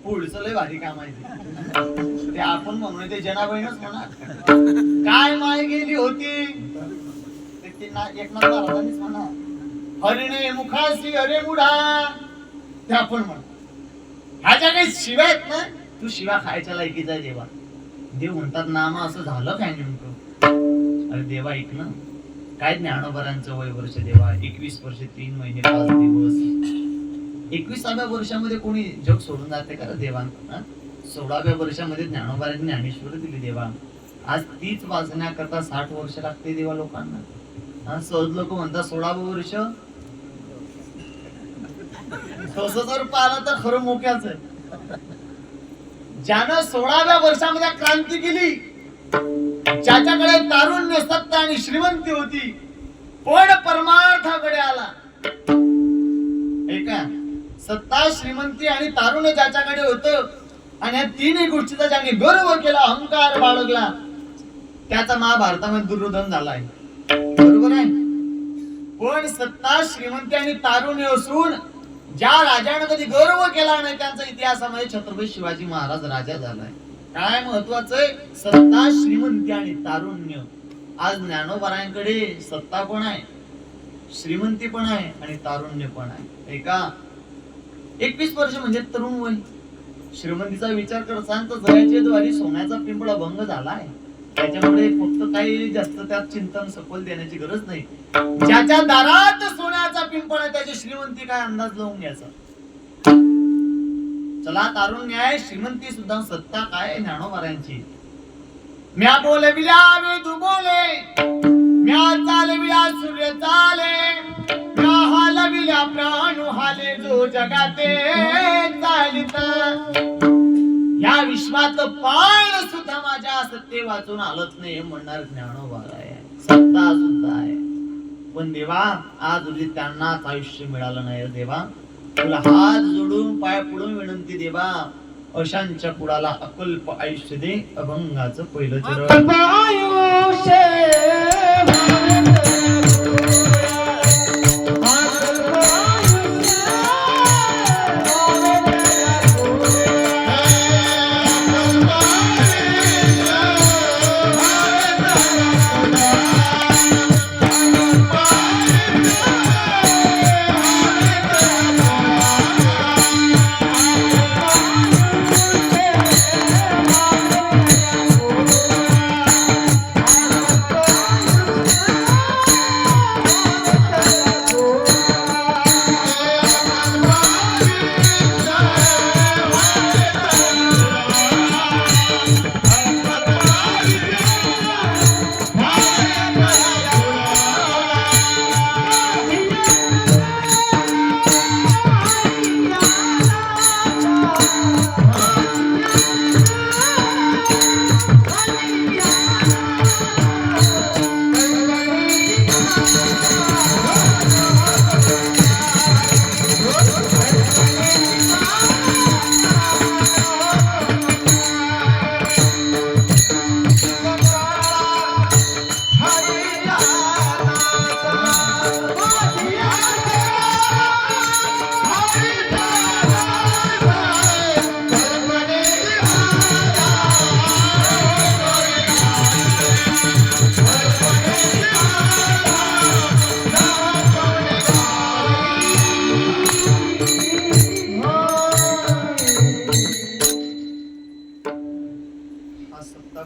पुढचं लय भारी काम आहे ते. आपण म्हणून ते जनाबाईनच म्हणा. काय माय गेली होती एकनाथ महाराजांनीच म्हणा. हरिणे मुखासी अरे मुढा, ते आपण म्हण. ह्या ज्या काही शिव्या आहेत ना, तू शिव्या खायच्या लायकीचा आहे देवा. देव म्हणतात नामा असं झालं काय नेमकं? अरे देवा ऐक ना, काय ज्ञानोबरांचं वय वर्ष देवा, 21 वर्ष 3 महिने 5 दिवस. 21व्या वर्षामध्ये कोणी जग सोडून जाते का देवा? 16व्या वर्षामध्ये ज्ञानोबारांनी ज्ञानेश्वरी दिली देवा. आज तीच वाचण्याकरता 60 वर्ष लागते देवा लोकांना. सहज लोक म्हणतात 16वं वर्ष. तसं जर पाहिलं तर खरं मोक्याच आहे. ज्यानं 16व्या वर्षामध्ये क्रांती केली, ज्याच्याकडे तारुण्य, सत्ता आणि श्रीमंती होती, पण परमार्थाकडे आला. ऐका, सत्ता, श्रीमंती आणि तारुण्य ज्याच्याकडे होतं आणि या तिन्ही गोष्टीचा ज्याने गर्व केला, अहंकार बाळगला, त्याचा महाभारतामध्ये दुर्योधन झालाय. बरोबर आहे. पण सत्ता, श्रीमंती आणि तारुण्य असून ज्या राजाने कधी गर्व केला नाही, त्यांचा इतिहासामध्ये छत्रपती शिवाजी महाराज राजा झालाय. काय महत्वाचं आहे? सत्ता, श्रीमंती आणि तारुण्य. आज ज्ञानोबारायांकडे सत्ता पण आहे, श्रीमंती पण आहे आणि तारुण्य पण आहे. एका 21 वर्ष म्हणजे तरुण वय. श्रीमंतीचा विचार करताना तर जयाच्या द्वारी सोन्याचा पिंपळा भंग झालाय. त्याच्यामुळे फक्त काही जास्त त्यात चिंतन सखोल देण्याची गरज नाही. ज्याच्या दारात सोन्याचा पिंपळ आहे त्याची श्रीमंती काय अंदाज लावून घ्यायचा. चला, तारुण्य आहे, श्रीमंती सुद्धा, सत्ता काय ज्ञानोबारायांची. म्या बोलविल्या वेदू बोले, म्या चालविल्या सूर्य चाले, म्या हालविल्या प्राण हाले, जो जगाते चालिता. या विश्वात पाण सुद्धा माझ्या सत्ते वाचून आलंच नाही म्हणणार ज्ञानोबाराय. सत्ता सुद्धा आहे, पण देवा आज उद्या त्यांनाच आयुष्य मिळालं नाही. देवा तुला हात जोडून पाय पडून विनंती, देवा अशांच्या कुळाला अकल्प आयुष्य दे. अभंगाचं पहिलं चरण.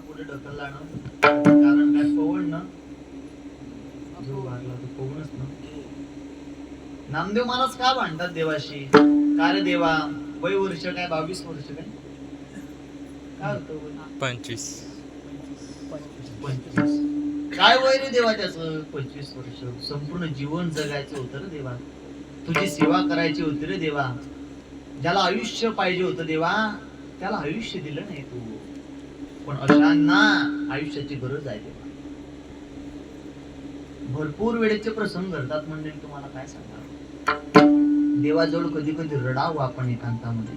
पुढे ढकलला ना, कारण काय पवन ना, जो वागला तो पवनच ना. नामदेव महाराज का भांडतात देवाशी? काय रे देवा, वय वर्ष काय 22 वर्ष काय होतं? 25. काय वय रे देवा त्याचं? 25 वर्ष. संपूर्ण जीवन जगायचं होतं रे देवा, तुझी सेवा करायची होती रे देवा. ज्याला आयुष्य पाहिजे होतं देवा, त्याला आयुष्य दिलं नाही तू. पण अशांना आयुष्याची गरज आहे देवा. भरपूर वेळेचे प्रसंग घडतात म्हणजे तुम्हाला काय सांगणार. देवाजवळ कधी कधी रडावं आपण एकांतामध्ये.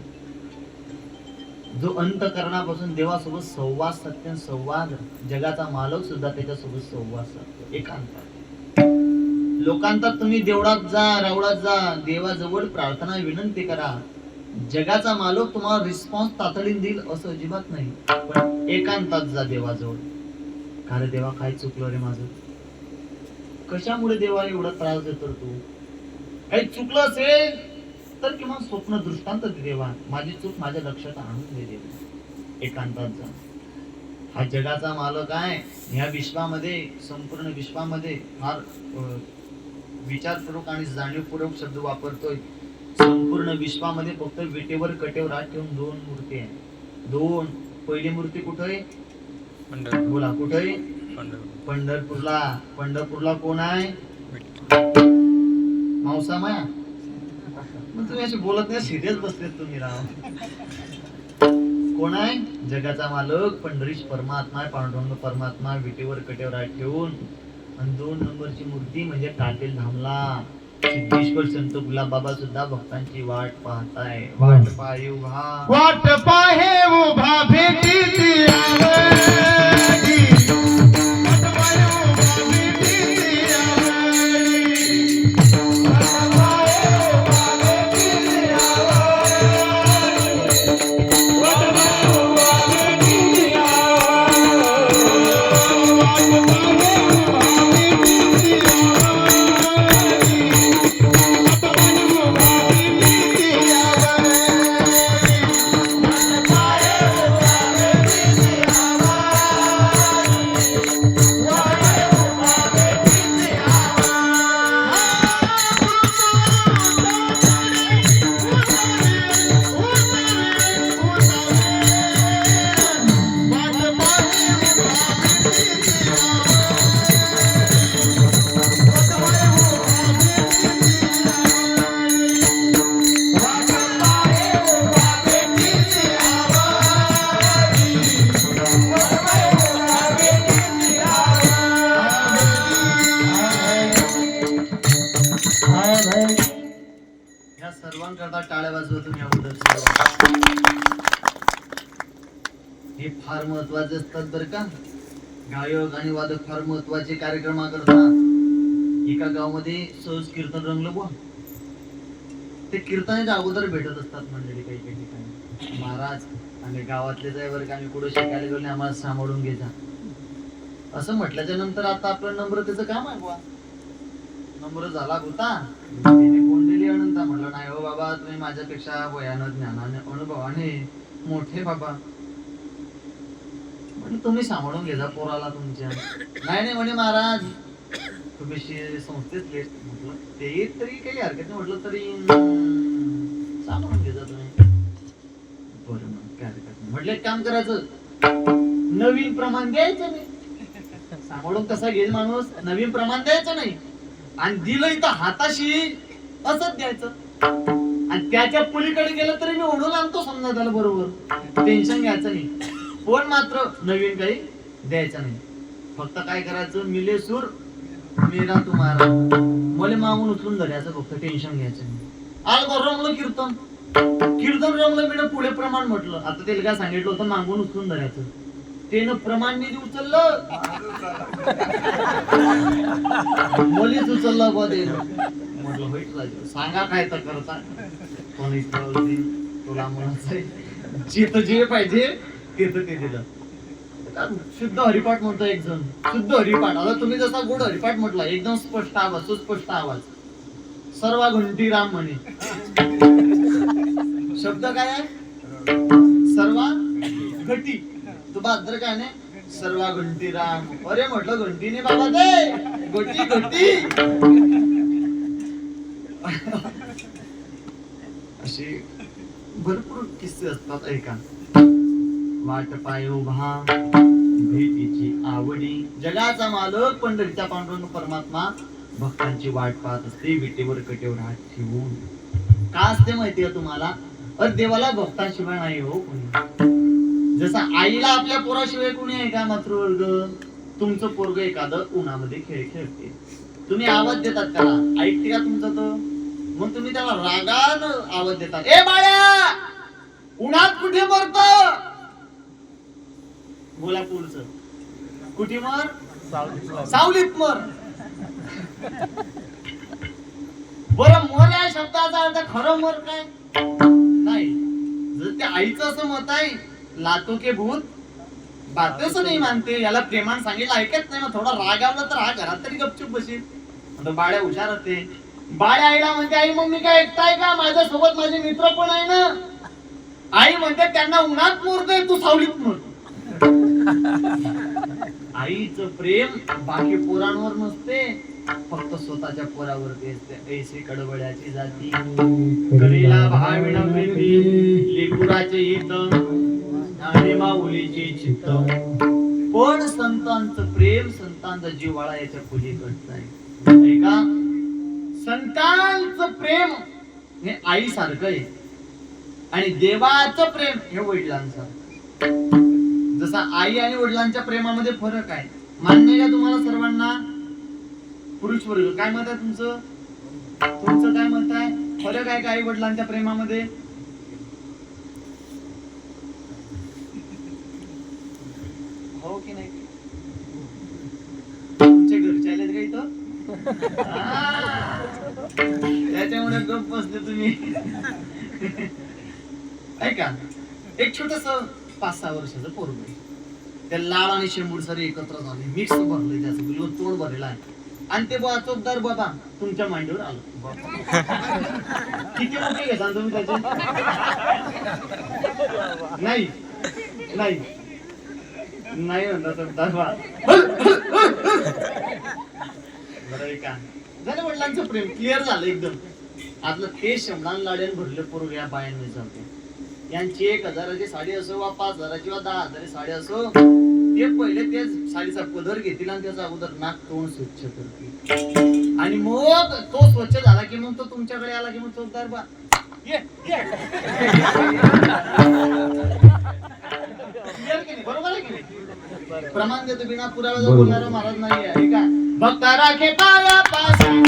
जो अंतःकरणापासून देवासोबत संवाद साधतो, संवाद, जगाचा मालक सुद्धा त्याच्यासोबत संवाद साधतो एकांतात. लोकांतात तुम्ही देवळात जा, रावळात जा, देवाजवळ प्रार्थना विनंती करा. जगाचा मालक तुम्हाला रिस्पॉन्स तातडीने देईल असं अजिबात नाही. पण एकांतात जा देवाजवळ. अरे देवा, काय चुकलं रे माझं? कशामुळे देवा एवढा त्रास देतो तू? काही चुकलं असेल तर किंवा स्वप्न दृष्टांत दे देवा. माझी चूक माझ्या लक्षात आणून दे देवा. एकांतात जा. हा जगाचा मालक आहे. ह्या विश्वामध्ये, संपूर्ण विश्वामध्ये फार विचारपूर्वक आणि जाणीवपूर्वक शब्द वापरतोय. संपूर्ण विश्वामध्ये फक्त विटेवर कटेवर हात ठेवून 2 मूर्ती आहे. 2. पहिली मूर्ती कुठे आहे? बोला, कुठे आहे? पंढरपूरला. पंढरपूरला कोण आहे? मावसा माया. मग तुम्ही अशी बोलत नाही, सिरियस बसलेत तुम्ही राव. कोण आहे? जगाचा मालक पंढरीश परमात्मा आहे, पांडुरंग परमात्मा विटेवर कटेवर हात ठेवून. आणि 2 नंबरची मूर्ती म्हणजे काटेल धामला सिद्धेश्वर संत गुलाबबाबा सुद्धा भक्तांची वाट पाहताय. वाट पाहे उभा, वाट पाहे उभा भेटीची आवडी. वाट पाहे उभा भेटीची आवडी. वाट पाहे उभा भेटीची आवडी. वाट पाहे उभा भेटीची आवडी. वाट पाहे उभा भेटीची या सर्वांकरता टाळ्या वाजवा तुम्ही अगोदर. हे फार महत्वाचे असतात बरं का. गायक आणि वादक फार महत्वाचे कार्यक्रम करतात. एका गावामध्ये सहज कीर्तन रंगलं बुवा. ते कीर्तनाच्या अगोदर भेटत असतात मंडळी काही काही ठिकाणी. महाराज आम्ही गावातलेच आहे बरं का, आम्ही कुठं शिकायला गेलो नाही, आम्हाला सांभाळून घ्यायचा असं म्हटल्याच्या नंतर आता आपलं नम्रतेचं काम आहे बुवा. नम्र झाला होता, कोण दिली अनंता. म्हटलं नाही हो बाबा, तुम्ही माझ्यापेक्षा वयानं ज्ञानाने अनुभवाने मोठे बाबा. म्हणजे तुम्ही सांभाळून घ्या पोराला तुमच्या. नाही नाही म्हणे महाराज तुम्ही संस्थेत लेट. म्हटलं ते तरी काही हरकत नाही, म्हटलं तरी सांभाळून घ्या तुम्ही. बरं मग काय हरकत नाही. म्हटलं एक काम करायचं, नवीन प्रमाण द्यायचं नाही. सांभाळून कसा घेईल माणूस, नवीन प्रमाण द्यायचं नाही. आणि दिलं इथं हाताशी असंच द्यायचं. आणि त्याच्या पलीकडे गेलं तरी मी ओढून आणतो समजा त्याला बरोबर. टेन्शन घ्यायचं नाही. पण मात्र नवीन काही द्यायचं नाही. फक्त काय करायचं, मिले सूर मेरा तुम्हारा, मला मागून उचलून धरायचं. फक्त टेन्शन घ्यायचं नाही. आल रमलं कीर्तन, कीर्तन रमलं मी पुढे प्रमाण म्हटलं. आता त्याला काय सांगितलं होतं, मागून उचलून धरायचं. त्यानं प्रमाण निधी उचललं, मुलीच उचललं बा ते. म्हटलं होईल सांगा काय तर करता. कोणी तुला म्हणायचं जे पाहिजे ते दिलं. शुद्ध हरिपाठ म्हणतो एक जण, शुद्ध हरिपाठ. आता तुम्ही जसा गोड हरिपाठ म्हटला, एकदम स्पष्ट आवाज, सुस्पष्ट आवाज. सर्वा घंटी राम म्हणे. शब्द काय आहे? सर्वा घटी. तू बाजर काय नाही, सर्वा घंटी राम. अरे म्हटलं घंटीने बाबा दे, घटी घटी. असे भरपूर किस्से असतात ऐका. वाट पाय उभा भेटीची आवडी. जगाचा मालक पंढरीचा पांडुरंग परमात्मा भक्तांची वाट पाहत असते विटेवर कटेवर हात ठेवून. का असते माहितीये तुम्हाला? अरे देवाला भक्तांशिवाय नाही हो कोणी. जसं आईला आपल्या पोराशिवाय कोणी आहे का मातृवर्ग? तुमचं पोरग एखादं उन्हामध्ये खेळ खेळते, तुम्ही आवाज देतात त्याला, ऐकते का तुमचं तो? मग तुम्ही त्याला रागानं आवाज देतात, ए बाळा उन्हात कुठे मरत? बोला पुढचं, कुठे मर? सावलीत मर. बरं मर या शब्दाचा अर्थ खरं मर काय नाही. जर त्या आईचं असं मत आहे, लातो के भूत बातेच नाही मानते, याला प्रेमान सांगितलं ऐकत नाही, मग थोडा रागावला तर हा घरात तरी गपचूप बसेल. बाळ्या हुशार होते. बाळ्या आईला म्हणते, आई मम्मी काय एकटाय का? माझ्या सोबत माझे मित्र पण आहे ना. आई म्हणते त्यांना उन्हात मोरतोय, तू सावलीत मोर. आईचं प्रेम बाकी पोरांवर नसते, फक्त स्वतःच्या पोरावरती असते. ऐसी कडवळ्याची जाती करीला भाविण प्रीती, लेकुराचे हित आणि माऊलीचे चित्त. पण संतांचं प्रेम, संतांचा जिव्हाळा याच्या पलीकडचा आहे. ऐका, संतांचं प्रेम हे आई सारखं आहे आणि देवाचं प्रेम हे वडिलांचं. जसा आई आणि वडिलांच्या प्रेमामध्ये फरक आहे. मान्य का तुम्हाला सर्वांना? पुरुष वर्ग काय मत आहे तुमचं? तुमचं काय मत आहे? फरक आहे का आई वडिलांच्या प्रेमामध्ये? हो की नाही? तुमचे घरचे आलेत का इथं? त्याच्यामुळे गप्प बसले तुम्ही. ऐका, एक छोटस 5-6 वर्षाचं पोरग आहे. त्या लाल आणि शेंबूड सारे एकत्र झाले, मिक्स भरले, त्याचं बिलकुल तोंड भरलेला आहे आणि ते चोपदार बाबा तुमच्या मांडीवर आलं. किती मोठे घेताल तुम्ही त्याचे? नाही नाही नाही म्हणता चोपदार बा. बरं आहे का? झालं वडिलांचं प्रेम क्लिअर झालं एकदम. आतलं ते शंभरान लाड्यान भरले पोरग या बायांनी जाते. यांची 1000ची साडी असो वा 5000ची वा 10,000ची साडी असो, ते पहिले ते साडीचा पदर घेतील आणि त्याचा अगोदर नाक तोंड स्वच्छ करतील आणि मग तो स्वच्छ झाला की मग तो तुमच्याकडे आला की मग चोपदार बा ये ये. बरोबर आहे की नाही? प्रमाण देतो बिना पुराव्याचा बोलणारा महाराज नाही आहे का? भक्ता राखे पाया पाशी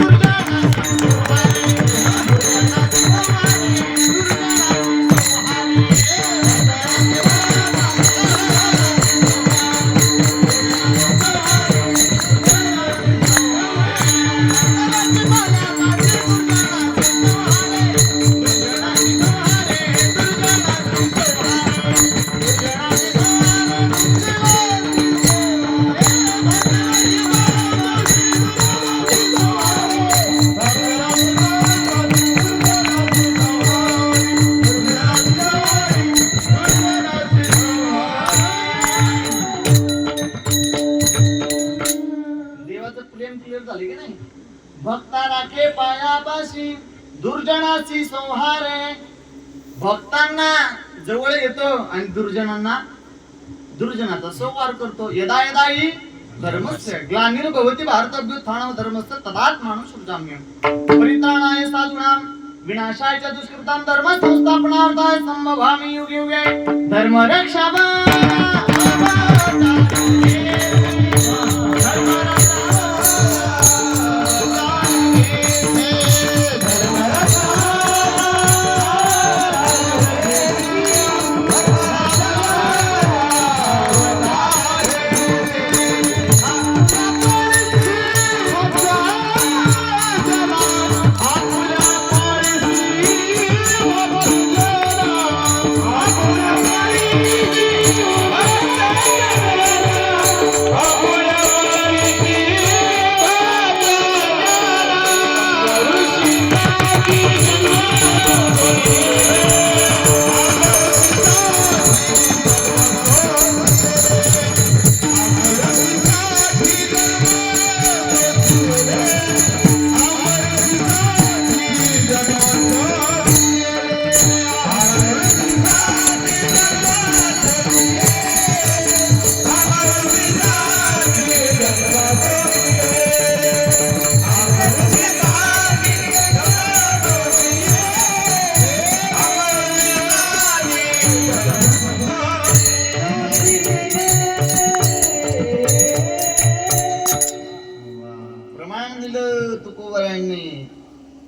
भक्ता राखे पायापाशी दुर्जनाची संहारे. भक्तांना जवळ येतो आणि दुर्जनाचा संहार करतो. यदा यदा हि धर्मस्य ग्लानिर्भवति भारतभ्युत्थानं धर्मस्य तदात्मानं सृजाम्यहं परित्राणाय साधूनां विनाशाय च दुष्कृतां धर्मसंस्थापनार्थाय संभवामि युगे युगे धर्मरक्षार्थाय.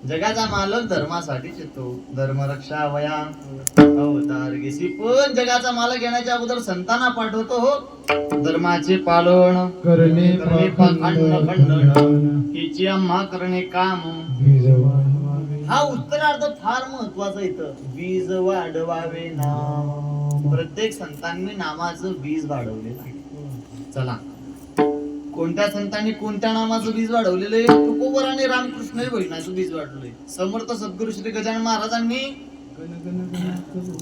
जगाचा मालक धर्मासाठीच येतो. धर्मरक्षा वया अवतार घेसी. पण जगाचा मालक येण्याच्या अगोदर संतांना पाठवतो हो धर्माचे पालन करणे खंडन हिची आम्हा करणे काम. हा उत्तरार्ध फार महत्वाचा इथं. बीज वाढवावे नाम. प्रत्येक संतांनी नामाचं बीज वाढवलेलं आहे. चला, कोणत्या संतांनी कोणत्या नामाचं बीज वाढवलेलं आहे? तुकोबर आणि रामकृष्ण भजनाचं बीज वाढवलंय. समर्थ सद्गुरु श्री गजानन महाराजांनी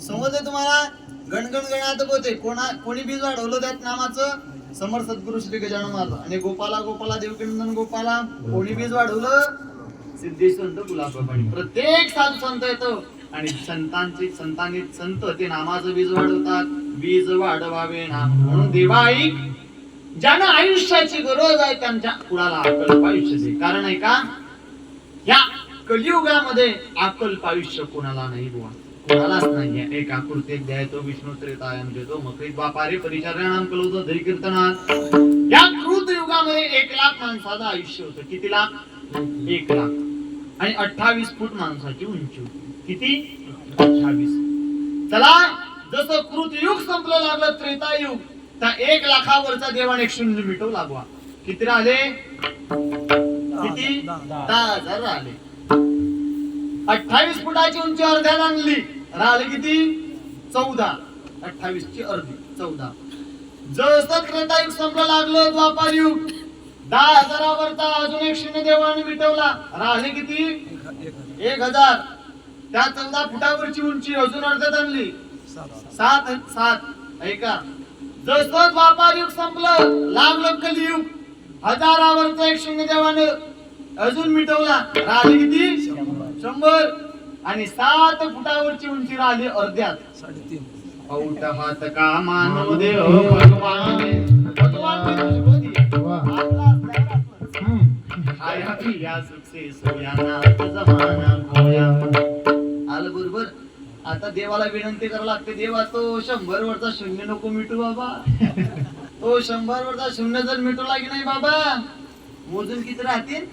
समजले तुम्हाला? गणगण गणात होते कोणी बीज वाढवलं त्यात नामाचं? समर्थ सद्गुरु श्री गजानन महाराज. आणि गोपाला देवकीनंदन गोपाला कोणी बीज वाढवलं? सिद्धेश संत गुलाबबाई. प्रत्येक साधू संत येतो आणि संतांनी संत ते नामाचं बीज वाढवतात. बीज वाढवावे ना म्हणून देवाई ज्यांना आयुष्याची गरज आहे त्यांच्या कुणाला अकल्प आयुष्य दे. कारण आहे का, या कलियुगामध्ये अकल्प आयुष्य कोणाला नाही बुवा, कोणालाच नाहीये. एक आकृती द्याय तो विष्णू त्रेतायन देतो मकरी बापारे परिचारणाम कलोतो धरी कीर्तनात. या कृत युगामध्ये 1,00,000 माणसाचं आयुष्य होतं. किती लाख? 1,00,000. आणि 28 फूट माणसाची उंची होती. किती? 28. चला, जसं कृत युग संपलं लागलं त्रेतायुग, तर 1,00,000वरचा देवाने 1 शून्य मिटवू लागवा. किती राहिले? किती? 10,000 राहिले. 28 फुटाची उंची अर्ध्यात आणली, राहिले किती? 14. 28 ची अर्धी 14. जसं त्रेतायुग संपलं लागलं द्वापार युग, 10,000वरचा अजून 1 शून्य देवाने मिटवला, राहिले किती? 1,000. त्या 14 फुटावरची उंची अजून अर्ध्यात आणली, 7. ऐका, जसं द्वापार युग संपलं लागलं कलियुग, 1000वरचा 1 शून्य देवाने अजून मिटवला, राहिले किती? 100. आणि 7 फुटावरची उंची राहिली अर्ध्यात, 3.5. औट हात का मानव देव भगवान आया पिया सुखसे सोयाना जमाना गोया. आलं बरोबर. आता देवाला विनंती करावं लागते, देवा तो 100 वरचा शून्य नको मिटू बाबा. तो 100 वरचा शून्य जर मिटवला की नाही बाबा, मोजून किती राहतील?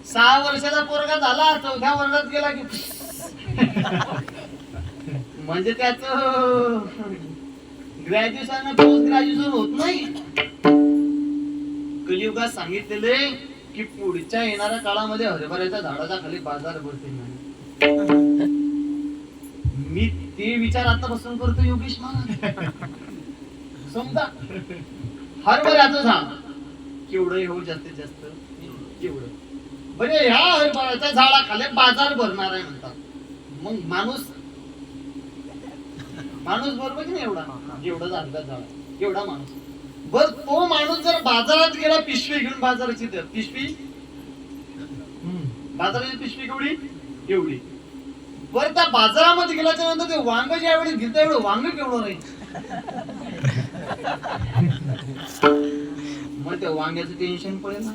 6 वर्षाचा पोरगा झाला, 4थ्या वर्गात गेला की म्हणजे त्याच ग्रॅज्युएशन पोस्ट ग्रॅज्युएशन होत नाही. कलियुगात सांगितलेले की पुढच्या येणाऱ्या काळामध्ये हरभऱ्याच्या झाडाच्या खाली बाजार भरतील. मी ते विचार आतापासून करतो योगेश महाराज. समजा हरभऱ्याचं झाड केवढं हो, जास्तीत जास्त केवढं. बरे ह्या हरभऱ्याच्या झाडाखाली बाजार भरणार आहे म्हणतात. मग माणूस बरोबर की नाही, एवढा झाड एवढा माणूस. बर, तो माणूस जर बाजारात गेला पिशवी घेऊन, बाजाराची पिशवी, बाजाराची पिशवी केवढी? एवढी. बर, त्या बाजारामध्ये गेल्याच्या नंतर ते वांग ज्या वेळेस घेतं एवढं वांग केवढं नाही. मग त्या वांग्याचं टेन्शन पडेल ना.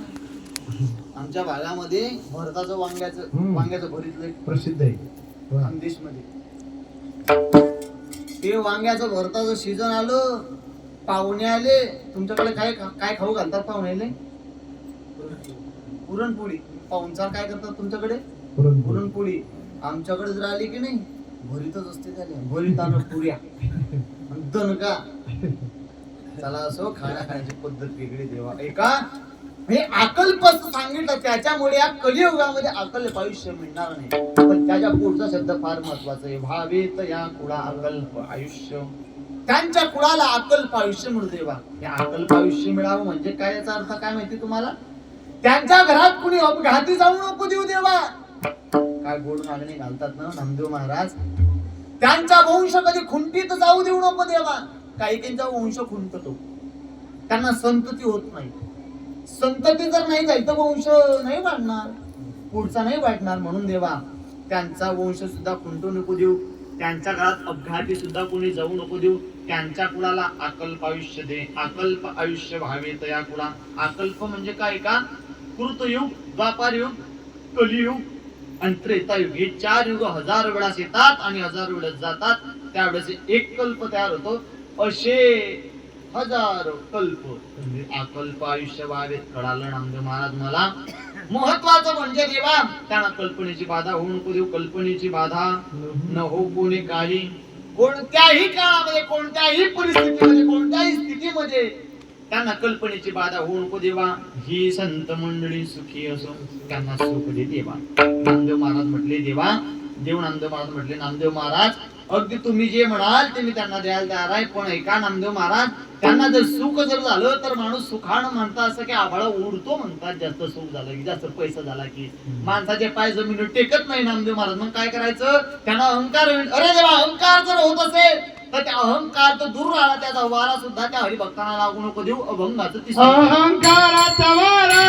आमच्या भागामध्ये भरताचं वांग्याचं भरीत लय प्रसिद्ध आहे खानदेशमध्ये. ते वांग्याचं भरताचं सीजन आलं, पाहुणे आले. तुमच्याकडे काय खाऊ घालतात पाहुण्याले? पुरणपोळी. पाहुणचार काय करतात तुमच्याकडे? पुरणपोळी. आमच्याकडे जर आली की नाही, भरीतच असते त्याला, भरीत आणि पुऱ्या दणका. चला, असो खाण्याची पद्धत वेगळी देवा. एका हे अकल्प सांगितलं, त्याच्यामुळे या कलियुगामध्ये अकल्प आयुष्य मिळणार नाही. पण त्याच्या पुढचा शब्द फार महत्वाचा आहे, भावेत या कुळा अकल्प आयुष्य. त्यांच्या कुळाला अकल्प आयुष्य मिळू देवा. या अकल्प आयुष्य मिळावं म्हणजे काय, याचा अर्थ काय माहिती तुम्हाला? त्यांच्या घरात कुणी अपघाती जाऊ नको देऊ देवा. काय गोड मागणी घालतात ना नामदेव महाराज. त्यांचा वंश कधी खुंटीत जाऊ देऊ नको देवा. काही त्यांचा वंश खुंटतो, त्यांना संतती होत नाही. संतती जर नाही जाईल तर वंश नाही वाढणार, पुढचा नाही वाढणार. म्हणून देवा त्यांचा वंश सुद्धा खुंटू नको देऊ. त्यांच्या घरात अपघाती सुद्धा कोणी जाऊ नको देऊ. त्यांच्या कुळाला अकल्प आयुष्य दे. अकल्प आयुष्य व्हावे तया कुळा. अकल्प म्हणजे काय का? कृतयुग, द्वापार युग, कलियुग आणि त्रेतायुग. हे 4 युग 1000 वेळा येतात आणि 1000 वेळा जातात. त्यावेळेस एक कल्प तयार होतो. असे 1000 कल्प अकल्प आयुष्य व्हावे. कळालं नामदेव महाराज मला. महत्वाचं म्हणजे देवा त्यांना कल्पनेची बाधा होऊ नको देऊ. कल्पनेची बाधा न हो कोणी काही, कोणत्याही काळामध्ये, कोणत्याही परिस्थितीमध्ये, कोणत्याही स्थितीमध्ये त्यांना कल्पनेची बाधा होऊ नको देवा. ही संत मंडळी सुखी असो, त्यांना सुख दे देवा. नामदेव महाराज म्हटले देवा, नामदेव महाराज म्हटले नामदेव महाराज अगदी तुम्ही जे म्हणाल ते मी त्यांना द्यायला तयार आहे. पण ऐका नामदेव महाराज, त्यांना जर सुख जर झालं तर माणूस सुखानं म्हणतात असं की आभाळा उडतो म्हणतात. जास्त सुख झालं की, जास्त पैसा झाला की माणसाचे पाय जमिनीवर टेकत नाही नामदेव महाराज. मग काय करायचं? त्यांना अहंकार. अरे देवा, अहंकार जर होत असेल तर त्या अहंकार तर दूर राहिला, त्याचा वारा सुद्धा त्या हरिभक्तांना लागू नको देऊ. अभंगाचं अहंकाराचा वारा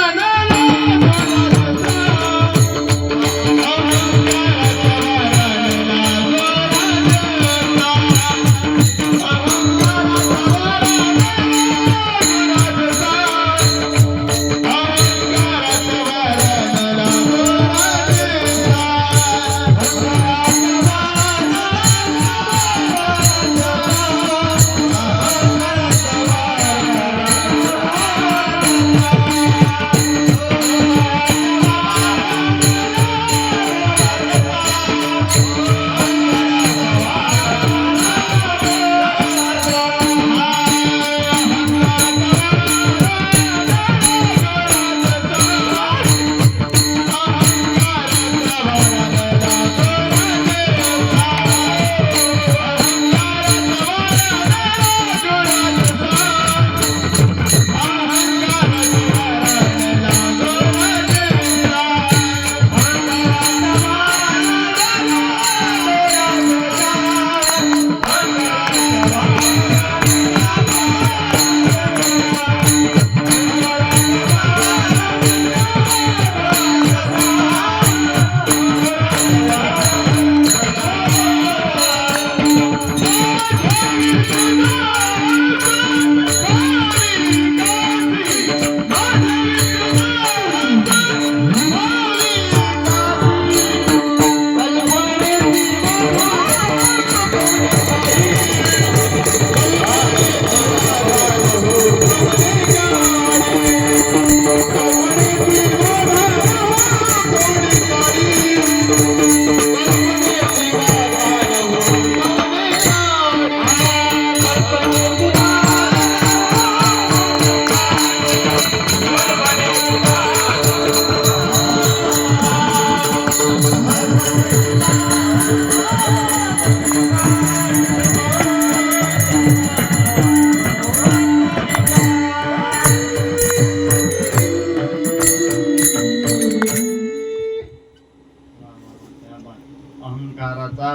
अहंकाराचा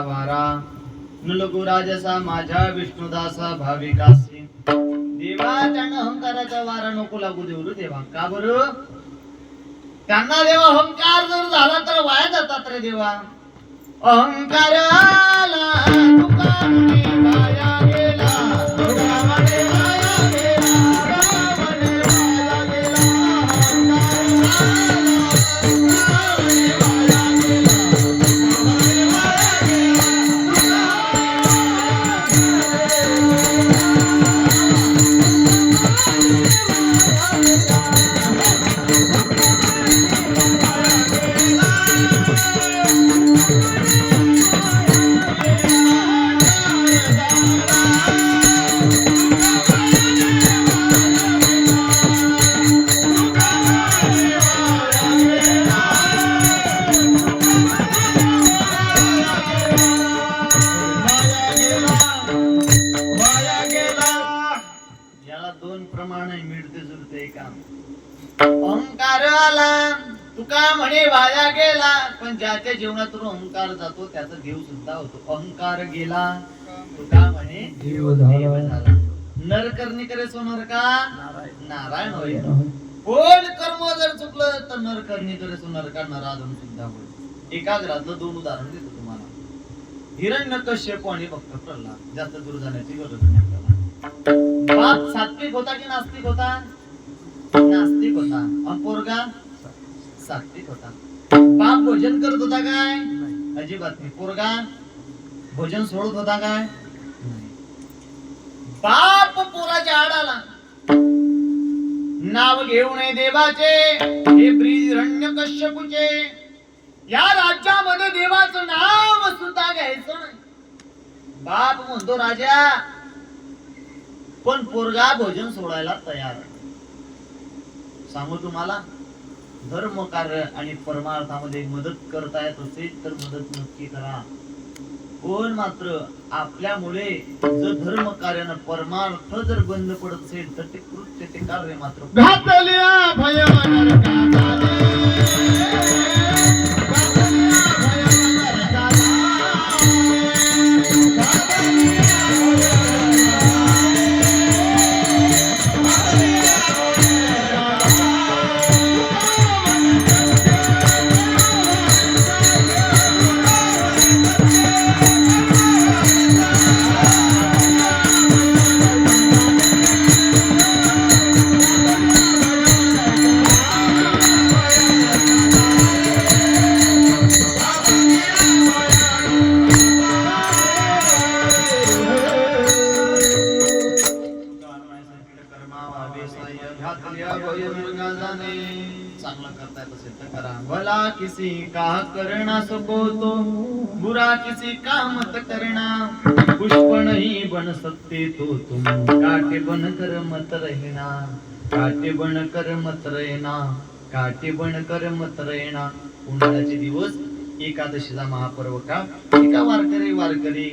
वारा नलगुराजसा माझ्या विष्णुदासा भाविकासी देवा त्यांना अहंकाराचा वारा नको लागू देऊ रे देवा. का बरं? त्यांना देवा अहंकार जर झाला तर वाया जातात रे देवा. अहंकाराला तुका म्हणे वाया गेला, तुका म्हणे वाया गेला, तुका म्हणे वाया गेला. याला दोन प्रमाण मिळते जुळते काम. अहंकार आला तुका म्हणे वाया गेला, पण ज्याच्या जीवनातून अहंकार जातो त्याचा देव सुद्धा होतो. अहंकार गेला तुका म्हणे देव झाला. नर करणी करे सो नरका नारायण होय. कोण कर्म जर चुकलं तर नर करणी करे सो नरका नराधम सुद्धा होय. एकाग्रातलं दोन उदाहरण देतो तुम्हाला. हिरण्यकश्यप आणि भक्त प्रल्हाद. जास्त दूर जाण्याची गरज नाही आपल्याला. बाप सात्विक होता की नास्तिक होता? नास्तिक होता. आणि पोरगा सात्विक होता. बाप भोजन करत होता काय? अजिबात नाही. पोरगा भोजन सोडत होता काय? नाही. बाप पोराच्या आडाला नाव घेऊ नये देवाचे, हे हिरण्यकश्यपूचे. या राज्यामध्ये देवाचं नाव सुद्धा घ्यायचं नाही. बाप म्हणतो राजा, पण पोरगा भोजन सोडायला तयार. सांगू तुम्हाला, धर्म कार्य आणि परमार्थामध्ये मदत करता येत असेल तर मदत नक्की करा. पण मात्र आपल्यामुळे जर धर्म कार्यानं परमार्थ जर बंद पडत असेल तर ते कृत्य ते कार्य मात्र घातल्या भय चांगला करता येत असेल तर करा. भला किसी का करना सको तो, बुरा किसी का मत करना. पुष्प नहीं बन सकते तो तुम, काटे बन कर मत रहना. काटे बन कर मत रहना, काटे बन कर मत रहना. उन्हाळ्याचे दिवस, एकादशीचा महापर्व का. एका वारकरी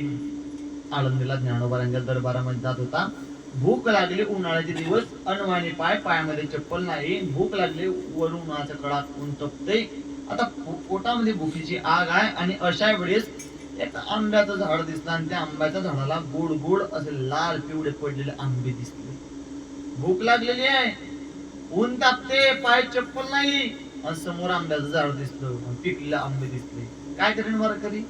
आळंदीला ज्ञानोबारांच्या दरबारामध्ये जात होता. भूक लागली, उन्हाळ्याचे दिवस, अनवाणी पायामध्ये चप्पल नाही. भूक लागली, वरून उन्हाचं कडक ऊन तपतंय. आता पोटामध्ये भुकीची आग आहे. आणि अशा वेळेस एक आंब्याचं झाड दिसलं आणि त्या आंब्याच्या झाडाला गोड गोड असे लाल पिवळे पडलेले आंबे दिसले. भूक लागलेली आहे, ऊन तापते, पाय चप्पल नाही, आणि समोर आंब्याचं झाड दिसलं, पिकलेले आंबे दिसले. काय करेन वारकरी?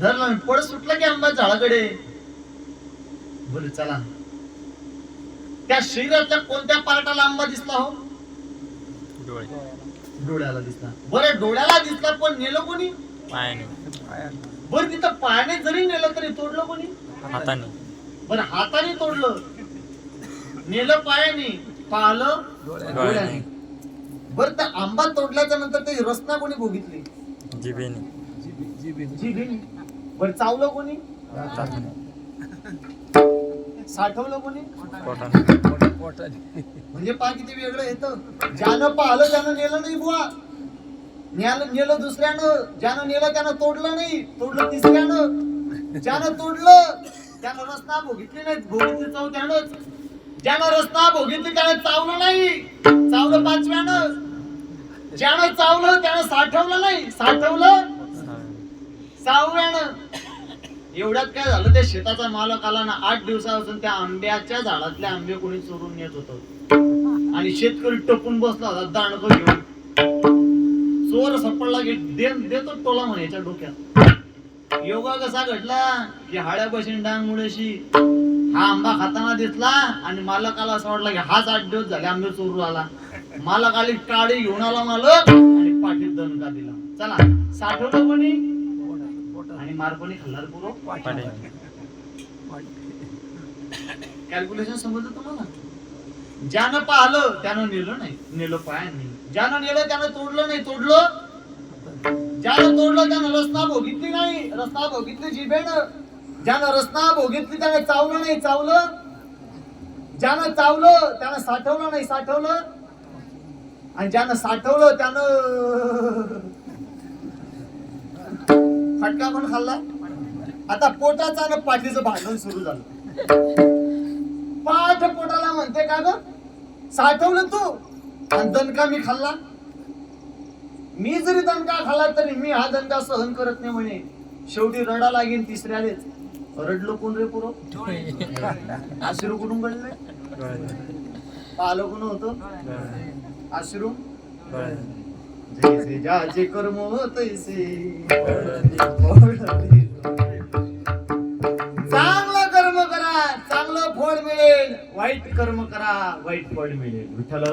धरलं, पड सुटलं की आंबा झाडाकडे. बोल चला, त्या शरीराच्या कोणत्या पार्टाला आंबा दिसला हो? डोळ्याला दिसला. बरं, डोळ्याला दिसला, पण नेलं कोणी? बरं, तिथं पायाने जरी नेलं तरी तोडलं कोणी? हाताने. बरं, हाताने तोडलं, नेलं पायाने, पाहिलं डोळ्याने. बरं, त्या आंबा तोडल्याच्या नंतर ते रसना कोणी भोगितली? जिभेने. बरं, चावलं कोणी? साठवलं कोणी? म्हणजे पा किती वेगळं येतं. ज्यानं पाहिलं त्यानं नेलं नाही बुवा. नेलं दुसऱ्यानं, ज्यानं नेलं त्यानं तोडलं नाही, तोडलं तिसऱ्यानं, ज्यानं तोडलं त्यानं रस्ता भोगितली नाही, भोगितली चौथ्यानंच, ज्यानं रस्ता भोगितली त्यानं चावलं नाही, चावलं पाचव्यानं, ज्यानं चावलं त्यानं साठवलं नाही, साठवलं सहाव्यानं. एवढ्यात काय झालं, त्या शेताचा मालक आला ना, 8 दिवसापासून त्या आंब्याच्या झाडातले आंबे कोणी चोरून नेत होतं आणि शेतकरी टपून बसला होता दांडकं घेऊन. चोर सापडला की देतो टोला म्हणायच्या डोक्यात. योगा कसा घडला की हाड्या बशीन डांग मुळेशी हा आंबा खाताना दिसला आणि मालकाला असं वाटलं की हाच 8 दिवस झाले आंबे चोरू आला. मालक आली काळी घेऊन आला मालक आणि पाठीत दणका दिला. चला साठवलं कोणी आणि मार कोणी खाल्ला पुरो. कॅल्क्युलेशन समजलं तुम्हाला? ज्यानं पाहिलं त्यानं नेलं नाही, नेलं पायांनी. ज्यानं नेलं त्यानं तोडलं नाही, तोडलं. ज्यानं तोडलं त्यानं रचना भोगितली नाही, रचना भोगितली जिभेनं. ज्यानं रचना भोगितली त्यानं चावलं नाही, चावलं. ज्यानं चावलं त्यानं साठवलं नाही, साठवलं. आणि ज्यानं साठवलं त्यानं फटका पण खाल्ला. आता पोटाचं आणि पाठीचं भांडण सुरू झालं. पाठ पोटाला म्हणते का ग, साठवलं तू आणि दणका मी खाल्ला. मी जरी दणका खाल्ला तरी मी हा दणका सहन करत नाही म्हणे. शेवटी रडा लागेल तिसऱ्यालेच. रडलो कोण रे पुरो? आश्रू कुठून गळले? पाहिलं कोण होतं? आश्रू जैसे ज्याचे कर्म तैसे. चांगलं कर्म करा चांगलं फळ मिळेल, वाईट कर्म करा वाईट फळ मिळेल. विठ्ठल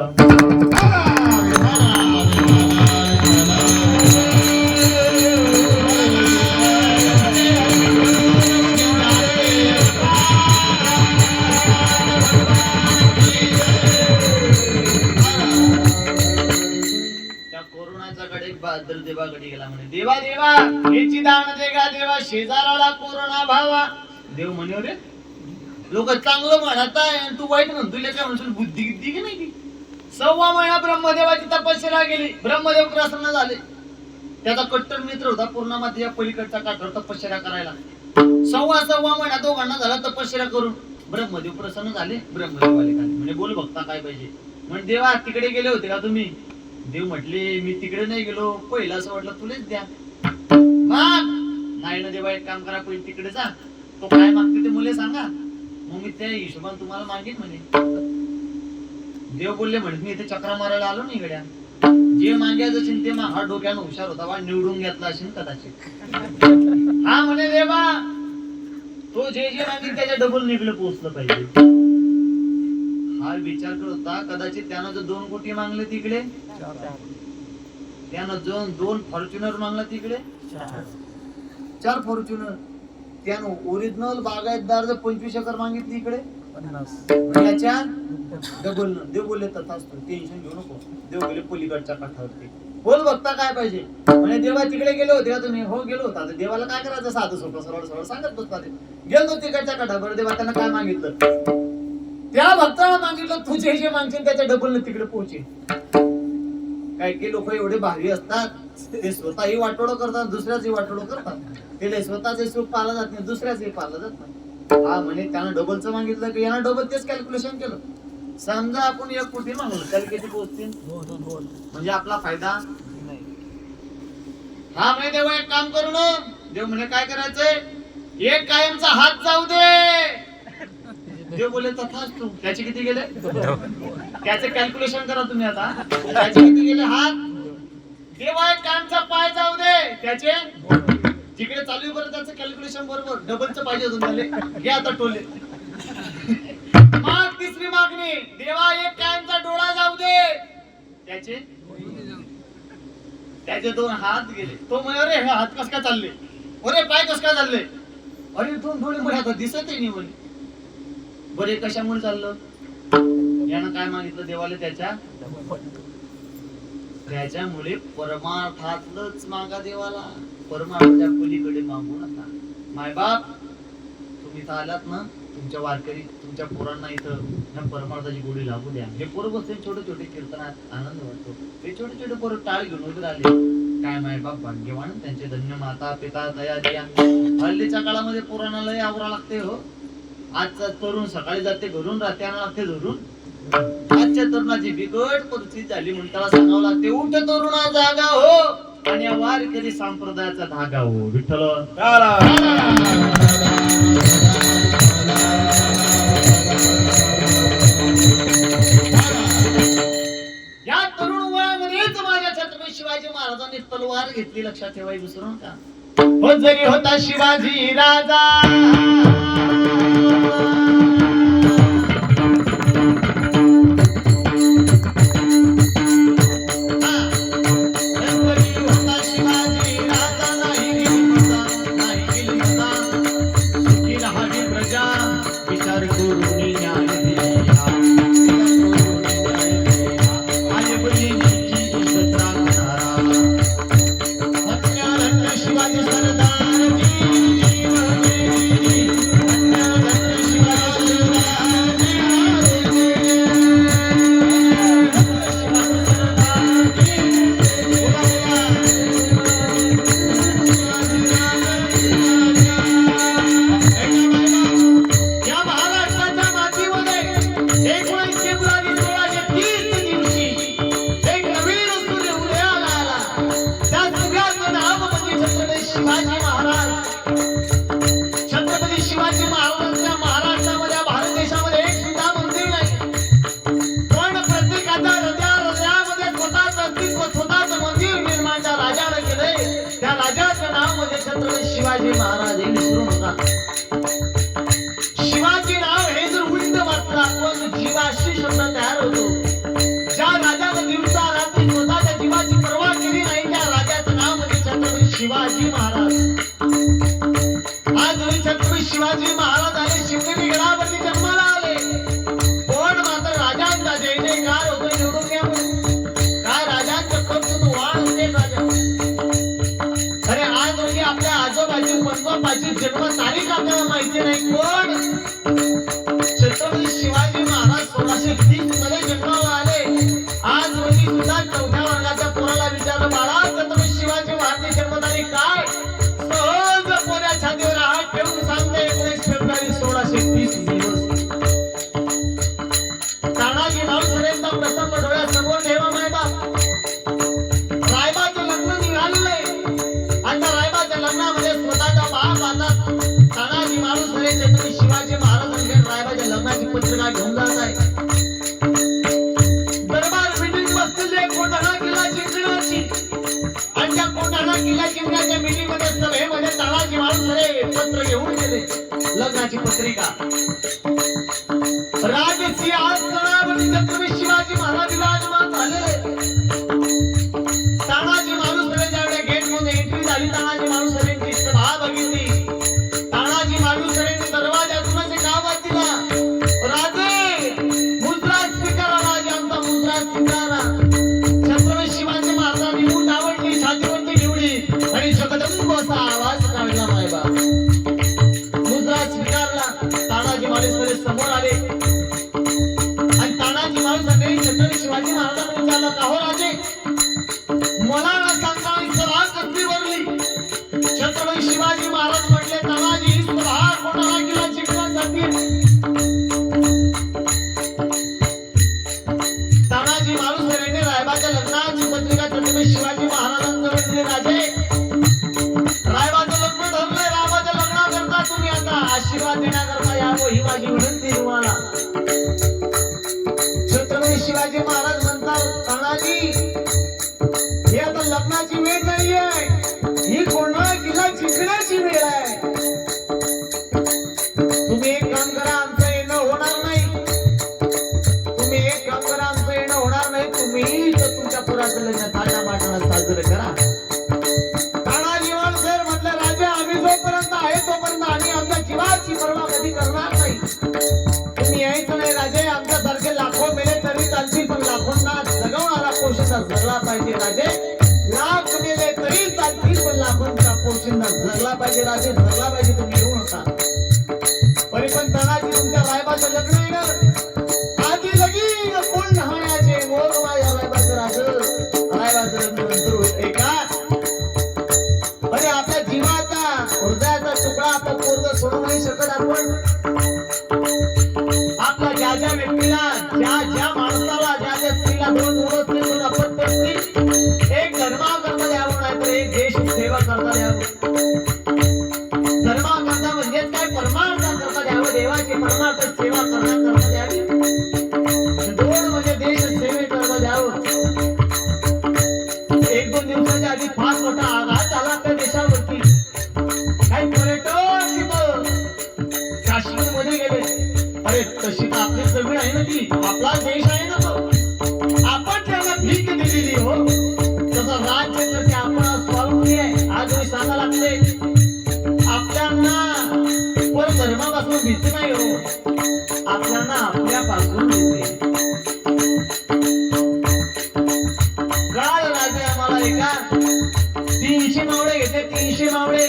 बहादर देवाकडे गेला म्हणे, देवा देवा हेची दान देगा देवा, शेजाराला कोरोना भावा. देव म्हणे रे लोक चांगलं म्हणत आहे तू वाईट म्हणतोय, काय म्हणतो बुद्धी किती की नाही ती. 6 महिना ब्रह्मदेवाची तपस्या गेली, ब्रह्मदेव प्रसन्न झाले. त्याचा कट्टर मित्र होता पूर्णमातीच्या पलीकडचा काठावर तपस्या करायला. 6 महिना दोघांना झाला तपस्या करून. ब्रह्मदेव प्रसन्न झाले, ब्रह्मदेव आले खाली म्हणजे बोल भक्ता काय पाहिजे. म्हणजे देवा तिकडे गेले होते का तुम्ही? देव म्हटले मी तिकडे नाही गेलो, पहिला असं वाटलं तुलेच द्या. माग नाही ना देवा, एक काम करा पहिले तिकडे जा, तो काय मागते ते मुले सांगा, मग मी त्या हिशोबाने तुम्हाला मागेन म्हणे. देव बोलले म्हणे मी इथे चक्रा मारायला आलो नाही गड्या, जे मागायचं असेल ते माग. हा डोक्यानं हुशार होता वा, निवडून घेतला असेल कदाचित. हा म्हणे देवा तो जे जे मागेल त्याच्या डबल निघलं पोहोचलं पाहिजे. हा विचार करत होता कदाचित त्यानं जर 2 कोटी मागले तिकडे, त्यानं 2 फॉर्च्युनर मागला तिकडे, 4 फॉर्च्युनर. त्यानं ओरिजिनल बागायतदार जर 25 एकर मागितली इकडे 50, याच्या डबल. देव बोलले तथास्तु, टेन्शन घेऊ नको. देव गेले पलीकडच्या काठावरती. बोल बघता काय पाहिजे म्हणे. देवा तिकडे गेले होते का तुम्ही? हो गेलो होता. देवाला काय करायचं? साधं सोपं सरळ सरळ सांगत बसता. गेलो तिकडच्या काठावर. देवा त्यांना काय मागितलं? त्या भक्ताला मागितलं तू जे जे मागशील त्याच्या डबल तिकडे पोहोचेल. काही काही लोक एवढे भारी असतात, ते स्वतःही वाटोळं करतात, दुसऱ्याचही वाटोळं करतात. ते स्वतःचे सुख पाळलं जात नाही, दुसऱ्याचही पाळलं जात नाही. हा म्हणे त्यानं डबलचं मागितलं की यानं डबल तेच कॅल्क्युलेशन केलं. समजा आपण 1 कोटी मागलो, त्याला किती पोहोचतील? 2 म्हणजे आपला फायदा नाही. हा म्हणे देवा एक काम करू ना. देव म्हणे काय करायचंय? एक कायमचा हात जाऊ दे. देव बोले तथास्तु. त्याचे किती गेले? त्याचे कॅल्क्युलेशन करा तुम्ही आता. त्याचे किती गेले हात? देवा एक कायमचा पाय जाऊ दे. त्याचे जिकडे चालू आहे बरं त्याचं कॅल्क्युलेशन बरोबर. डबलचं पाहिजे अजून झाले. घे आता टोले. माग 3री मागणी. देवा एक कायमचा डोळा जाऊ दे. त्याचे 2 हात गेले. तो म्हणे अरे हे हात कस काय चालले? अरे पाय कस काय चालले? अरे 2 डोळे म्हणे आता दिसत नाही म्हणे. बरे कशामुळे चाललं? यानं काय मागितलं देवाला? त्याच्यामुळे परमार्थातलंच मागा देवाला, परमार्थाच्या पलीकडे मागू नका. मायबाप तुम्ही इथं आलात ना, तुमच्या वारकरी तुमच्या पोरांना इथं परमार्थाची गोडी लागू द्या. हे पोरं बसते छोटे छोटे कीर्तनात आनंद वाटतो. हे छोटे छोटे पोरं टाळ घेऊन वगैरे आले. काय माय बाप भाग्यवान, त्यांचे धन्य माता पिता दया दिया. हल्लीच्या काळामध्ये पोरांना लय आवरा लागते हो. आजचा तरुण सकाळी जाते घरून, रात्री आणा लागते धरून. आजच्या तरुणाची बिकट परिस्थिती झाली म्हणून त्याला सांगावं लागते, उठ तरुणा जागा हो आणि या वारकरी संप्रदायाचा धागा हो. विठ्ठल या तरुण वयामध्येच माझ्या छत्रपती शिवाजी महाराजांनी तलवार घेतली, लक्षात ठेवाय विसरू नका. हो जरी होता शिवाजी राजा, विचार करून न्याय दिला. आई बहिणीची इज्जत राखणारा हत्यारण्य शिवाजी सरदार जी. हत्यारण्य शिवाजी महाराजांच्या महाराष्ट्रामध्ये भारत देशामध्ये एक सुद्धा मंदिर नाही. पण प्रत्येकाच्या हृदयामध्ये स्वतःच अस्तित्व, स्वतःच मंदिर निर्माण त्या राजाने केलंय. त्या राजाचं नाव म्हणजे छत्रपती शिवाजी महाराज. हे विसरू नका. शिवाजी नाव हे जर उलट वाचलं आपण, जीवाशी शब्द तयार होतो. ज्या राजाने दिवसा रात्री स्वतःच्या जीवाची पर्वा केली नाही, त्या राजाचं नाव म्हणजे छत्रपती शिवाजी महाराज. आज छत्रपती शिवाजी महाराज आले, शिवनेरी गडावरती जन्माला आले. पण मात्र राजांचा जय जयकार होतो. निवडून घ्या काय राजांचं कर्तृत्व वाढ होते राजा. अरे आज रोजी आपल्या आजोबाची पंजोबाची जन्म तारीख आपल्याला माहिती नाही, पण छत्रपती शिवाजी महाराज 1630 मध्ये जन्माला आले. आज रोजी सुद्धा 4थ्या वर्गाच्या पोराला विचारलं, बाळा छत्रपती शिवाजी महाराज जन्मतारीख काय? सहज पोऱ्या छातीवर हात ठेवून सांगते 19 फेब्रुवारी 1630 दिवस. तानाजी मालुसरेंचा प्रसंग डोळ्यासमोर ठेवा माय बाप. रायबाचं लग्न निघाललंय आणि त्या रायबाच्या लग्नामध्ये स्वतःचा बाप आता तानाजी मालुसरे छत्रपती शिवाजी महाराजांकडे रायबाच्या लग्नाची पत्रिका घेऊन जात आहे. दरबार मीटिंग बसलेली कोटाणा किल्ला जिंकण्याची आणि त्या कोटाणा किल्ला जिंकण्याच्या मीटिंग मध्ये सभेमध्ये तानाजी मालुसरे पत्र घेऊन गेले, लग्नाची पत्रिका. राजसी आसनावरती छत्रपती शिवाजी महाराज विराजमान झालेले. तानाजी मालुसरे ज्यावेळेला गेट मध्ये एंट्री झाली, तानाजी मालुसरेंची सभा बघितली. तानाजी मालुसरेंनी दरवाजातूनच एक आवाज दिला, राजे मुद्रा स्वीकारा, राजांचा मुद्रा स्वीकारा. छत्रपती शिवाजी महाराजांनी मूठ आवडली, छातीवरती निवडी आणि जगदंब असा आवाज काढला मायबा. मुद्रा स्वीकारला. तानाजी मालुसरे समोर आले आणि तानाजी मालुसरे छत्रपती शिवाजी महाराजांना विचारलं, का हो राजे, मला ना सांगता सभा कसली भरली? छत्रपती शिवाजी महाराज म्हटले, तानाजी सभा कोणाला किल्ला जिंकण्यासाठी. तानाजी मालुसरेने रायबाच्या लग्नाची पत्रिका छत्रपती शिवाजी महाराजांजवळ दिली. राजे, रायबाचं लग्न ठरलंय, रायबाच्या लग्नाकरता तुम्ही आता आशीर्वाद देण्याकरता यावं ही माझी विनंती तुम्हाला. छत्रपती शिवाजी महाराज म्हणतात, तानाजी ही आता लग्नाची वेळ नाहीये, ही कोणाला किल्ला जिंकण्याची वेळ आहे. तुम्ही एक काम करा, आमचं येणं होणार नाही. तुम्ही एक काम करा, आमचं येणं होणार नाही. तुम्ही तर तुमच्या पुराचं लग्न थाटामाटानं साजरं करा. तानाजी मालुसरे म्हटलं, राजा आम्ही जोपर्यंत आहे तोपर्यंत आम्ही आमच्या जीवाची पर्वा कधी करणार नाही. तुम्ही यायचं नाही राजे, आमच्यासारखे लाखो मेले तरी चालतील, पण लाखोंना जगवणारा पोशिंदा जगला पाहिजे राजे. लाख मेले तरी चालतील, पण लाखोंचा पोशिंदा जगला पाहिजे राजे, जगला पाहिजे. तुम्ही येऊ नका. तरी पण तानाजी तुमच्या रायबाचं लग्न येणार आधी लगीन कोण न्हाण्याचे मोर माझ्या रायबाचं राज. रायबाचं लग्न नंतर होते का? हृदयाचा तुकडा आपला पोरग सोडू नाही शकत आपण. आपल्या ज्या ज्या व्यक्तीला, ज्या माणसाला, ज्या स्त्रीला 2 मुलं असतील, 2 अपत्य असतील, एक धर्माकरता द्यावं, नाही तर एक देश सेवा करता द्यावं. धर्माकरता म्हणजे काय, परमार्थाकरता द्यावं, देवाची परमार्थ सेवा करता द्यावी. 2 म्हणजे देश सेवे करता द्यावं. 1-2 दिवसाच्या आधी फार मोठा आघात झाला त्या देशावरती. काही पर्यटक तिथं काश्मीर मध्ये गेले. अरे तशी तर आपली जमीन आहे ना, ती आपला देश आहे ना तो, आपण त्यांना भीक दिलेली हो. तसं राज्य करते आपण स्वावलंबी आहे. आज मी सांगा लागते आपल्याला परधर्मापासून भीती नाही हो, आपल्याला आपल्यापासून भीती. काल राजे आम्हाला एका 300 मावळे घेतले, 300 मावळे.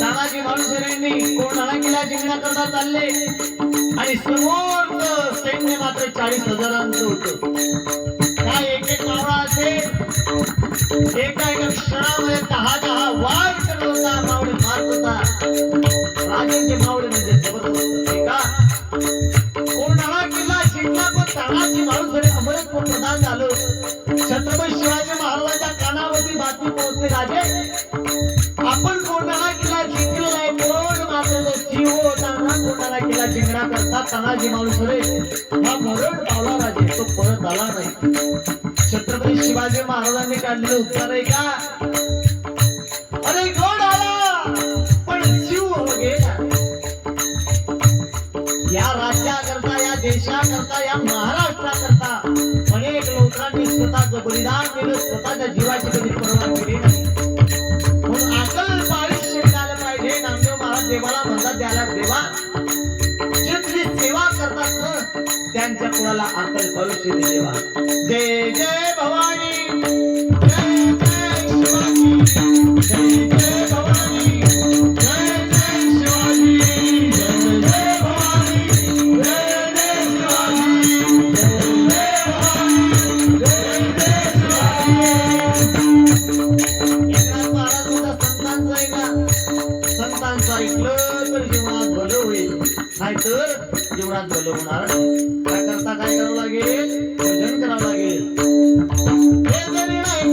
तानाजी मालुसरेंनी कोणाला किल्ला जिंकण्याकरता चालले आणि समोर सैन्य मात्र 40,000 होतं. त्या एक मावळा असे एका क्षणामध्ये 10 वार करत होता, मावळे मारत होता. राजांचे मावळे म्हणजे जबरदस्त. एका कोणाला किल्ला जिंकला, पण तानाजी मालुसरे अमरत्व प्रदान झालं. छत्रपती शिवाजी महाराजांच्या कानावरती बातमी पोहोचली, राजे आपण कोणाला किल्ला जिंकलेला आहे, पण मात्र तो जीव होता ना कोणाला किल्ला जिंकण्याकरता तानाजी मालुसरे हा मरण पावला राजे, तो परत आला नाही. छत्रपती शिवाजी महाराजांनी काढलेलं उत्तर आहे का, अरे गड आला पण जीव गेला. या राज्याकरता, या देशाकरता, या महाराष्ट्राकरता अनेक लोकांनी स्वतःचं बलिदान केलं, स्वतःच्या जीवाची कधी पर्वा केली नाही. म्हणून अकल पाळीत शिकायला पाहिजे. नामदेव महाराज देवाला म्हणतात, द्याला देवा जे तुझी सेवा करतात ना त्यांच्या कुणाला अकल पाळीत देवा. जय जय भवानी, जय जय शिवाजी, जय जय भवानी, जय जय शिवाजी, जय जय भवानी, जय जय शिवाजी, जय जय भवानी, जय जय शिवाजी. एकनाथ महाराज होता संतांचा ऐका, संतांचं ऐकलं तर जीवनात भलं होईल, नाहीतर जीवनात भलं होणार नाही. त्याकरता काय करावं लागेल, भजन करावं लागेल. हे जरी नाही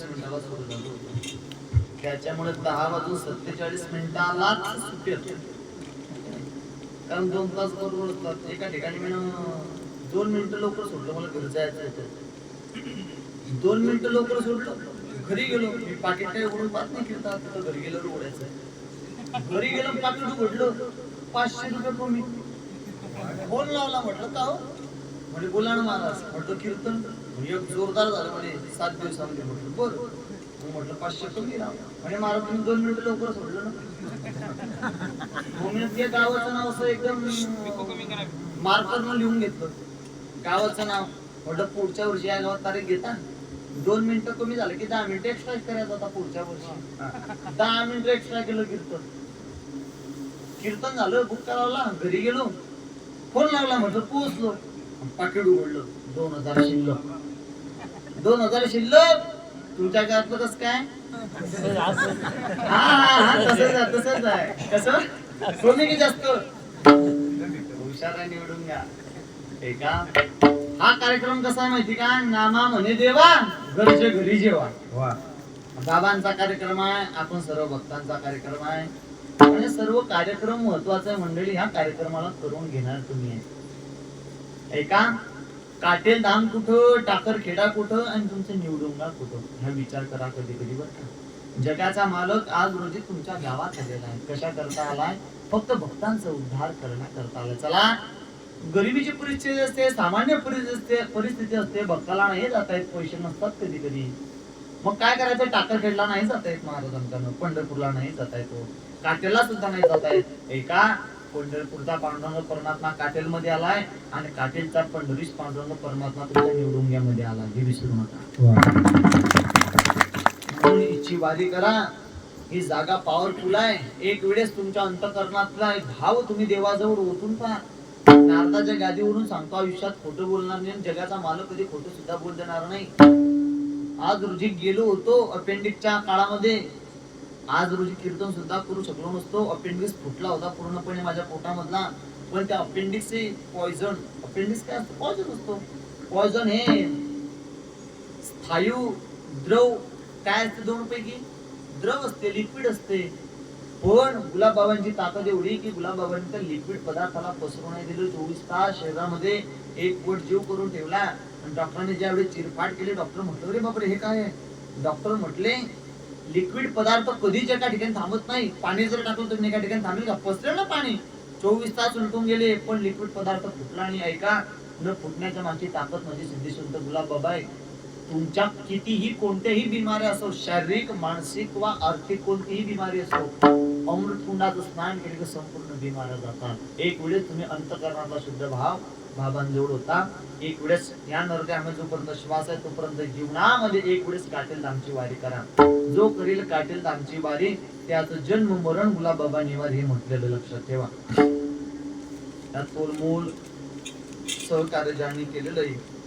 मिनिटाला सुरू झालं होतं. त्याच्यामुळे 10:47 मिनिटालाच सुट्टी होती. कारण 2 तास बरोबर असतात. एका ठिकाणी मी 2 मिनिटं लवकर सोडलं, मला घरी जायचं होतं. 2 मिनिटं लवकर सोडलं, घरी गेलो. मी पाकिट काही उघडून पाहत नाही, फिरता तर घरी गेल्यावर उघडायचं. घरी गेलो, पाकिट उघडलं, 500 रुपये कमी. फोन लावला, म्हटलं का हो? म्हणजे बोला ना महाराज. म्हटलं कीर्तन एक जोरदार झालं म्हणे 7 दिवसामध्ये. म्हटलं बरं. म्हटलं 500 कमी राहा म्हणजे महाराज तुम्ही 2 मिनिटं लवकर सोडलं ना. भूमीत त्या गावाचं नाव असं एकदम मार्करनं लिहून घेतलं. गावाचं नाव म्हटलं पुढच्या वर्षी या गावात तारीख घेता 2 मिनिटं कमी झालं की 10 मिनिटं एक्स्ट्रा करायचं आता पुढच्या वर्षी 10 मिनिटं एक्स्ट्रा केलं कीर्तन झालं बुक करावला घरी गेलो फोन लागला म्हटलं पोहोचलो पाकिट उघडलं 2000 शिल्लक 2000 शिल्लक तुमच्या घरातलं कसं काय तसंच आहे कसं सोने की जास्त हुशारा निवडून घ्या ठीक आहे. हा कार्यक्रम कसा आहे माहिती का नामा म्हणे देवा घरचे घरी जेवा बाबांचा कार्यक्रम आहे आपण सर्व भक्तांचा कार्यक्रम आहे म्हणजे सर्व कार्यक्रम महत्वाचा आहे मंडळी. ह्या कार्यक्रमाला करून घेणार तुम्ही ऐका काटेल धाम कुठं टाकर खेडा कुठं आणि तुमचं निवडुंगा कुठं हा विचार करा कधी कधी बरं का. जगाचा मालक आज रोजी तुमच्या गावात आलेला आहे कशा करता आलाय फक्त भक्तांचा उद्धार करण्याकरता आलाय. चला गरिबीची परिस्थिती असते सामान्य परिस्थिती असते भक्ताला नाही जाता येत पैसे नसतात कधी कधी मग काय करायचं टाकरखेडला नाही जाता येत महाराजांकडनं पंढरपूरला नाही जाता येतो काटेलला सुद्धा नाही जाता येत एका पंढरपूरचा पांडुरंग परमात्मा काटेल मध्ये आलाय आणि काटेलचा पंढरीश पांडुरंग परमात्मा तुमच्या निवडुंग्यामध्ये आला हे विसरू नका. म्हणून इच्छी वारी करा ही जागा पॉवरफुल आहे. एक वेळेस तुमच्या अंतःकरणातला एक भाव तुम्ही देवाजवळ ओतून पहा. नारदाच्या गादीवरून सांगतो आयुष्यात खोटं बोलणार नाही जगाचा मालक कधी खोटं सुद्धा बोल देणार नाही. आज रोजी गेलो होतो अपेंडिक्सच्या काळामध्ये आज रोजी कीर्तन सुद्धा करू शकलो नसतो. अपेंडिक्स फुटला होता पूर्णपणे माझ्या पोटामधला पण त्या अपेंडिक्स पॉइझन अपेंडिक्स काय असतं पॉइझन असतो. पॉइझन हे स्थायू द्रव काय असते दोन पैकी द्रव असते लिक्विड असते पण गुलाबबाबांची ताकद एवढी की गुलाबबाबांनी त्या लिक्विड पदार्थाला पसरू नाही दिलं. 24 तास शरीरामध्ये एक पोट जीव करून ठेवला आणि डॉक्टरांनी ज्यावेळी चिरफाड केली डॉक्टर म्हटलं रे बापरे हे काय आहे. डॉक्टर म्हटले लिक्विड पदार्थ कधीच एका ठिकाणी थांबत नाही. पाणी जर टाकलं तर एका ठिकाणी थांबेल का पसरेल ना पाणी 24 तास उलटून गेले पण लिक्विड पदार्थ फुटला आणि ऐका न फुटण्याच्या मागची ताकद म्हणजे सिद्धेश्वर गुलाबबाबा आहे. तुमच्या कितीही कोणत्याही बिमारी असो शारीरिक मानसिक व आर्थिक कोणतीही बिमारी असो अमृतकुंडाचं स्नान केले की संपूर्ण बिमाऱ्या जातात. एक वेळेस तुम्ही अंतःकरणातला शुद्ध भाव बाबांजवळ होता. एक वेळेस या नरकामध्ये जोपर्यंत श्वास आहे तोपर्यंत जीवनामध्ये एक वेळेस काटेल धामची वारी करा. जो करील काटेल धामची वारी त्याचं जन्म मरण गुलाबबाबा निवार हे म्हटलेलं लक्षात ठेवा. त्यात तोलमोल सहकार्य ज्यांनी केलेलं आहे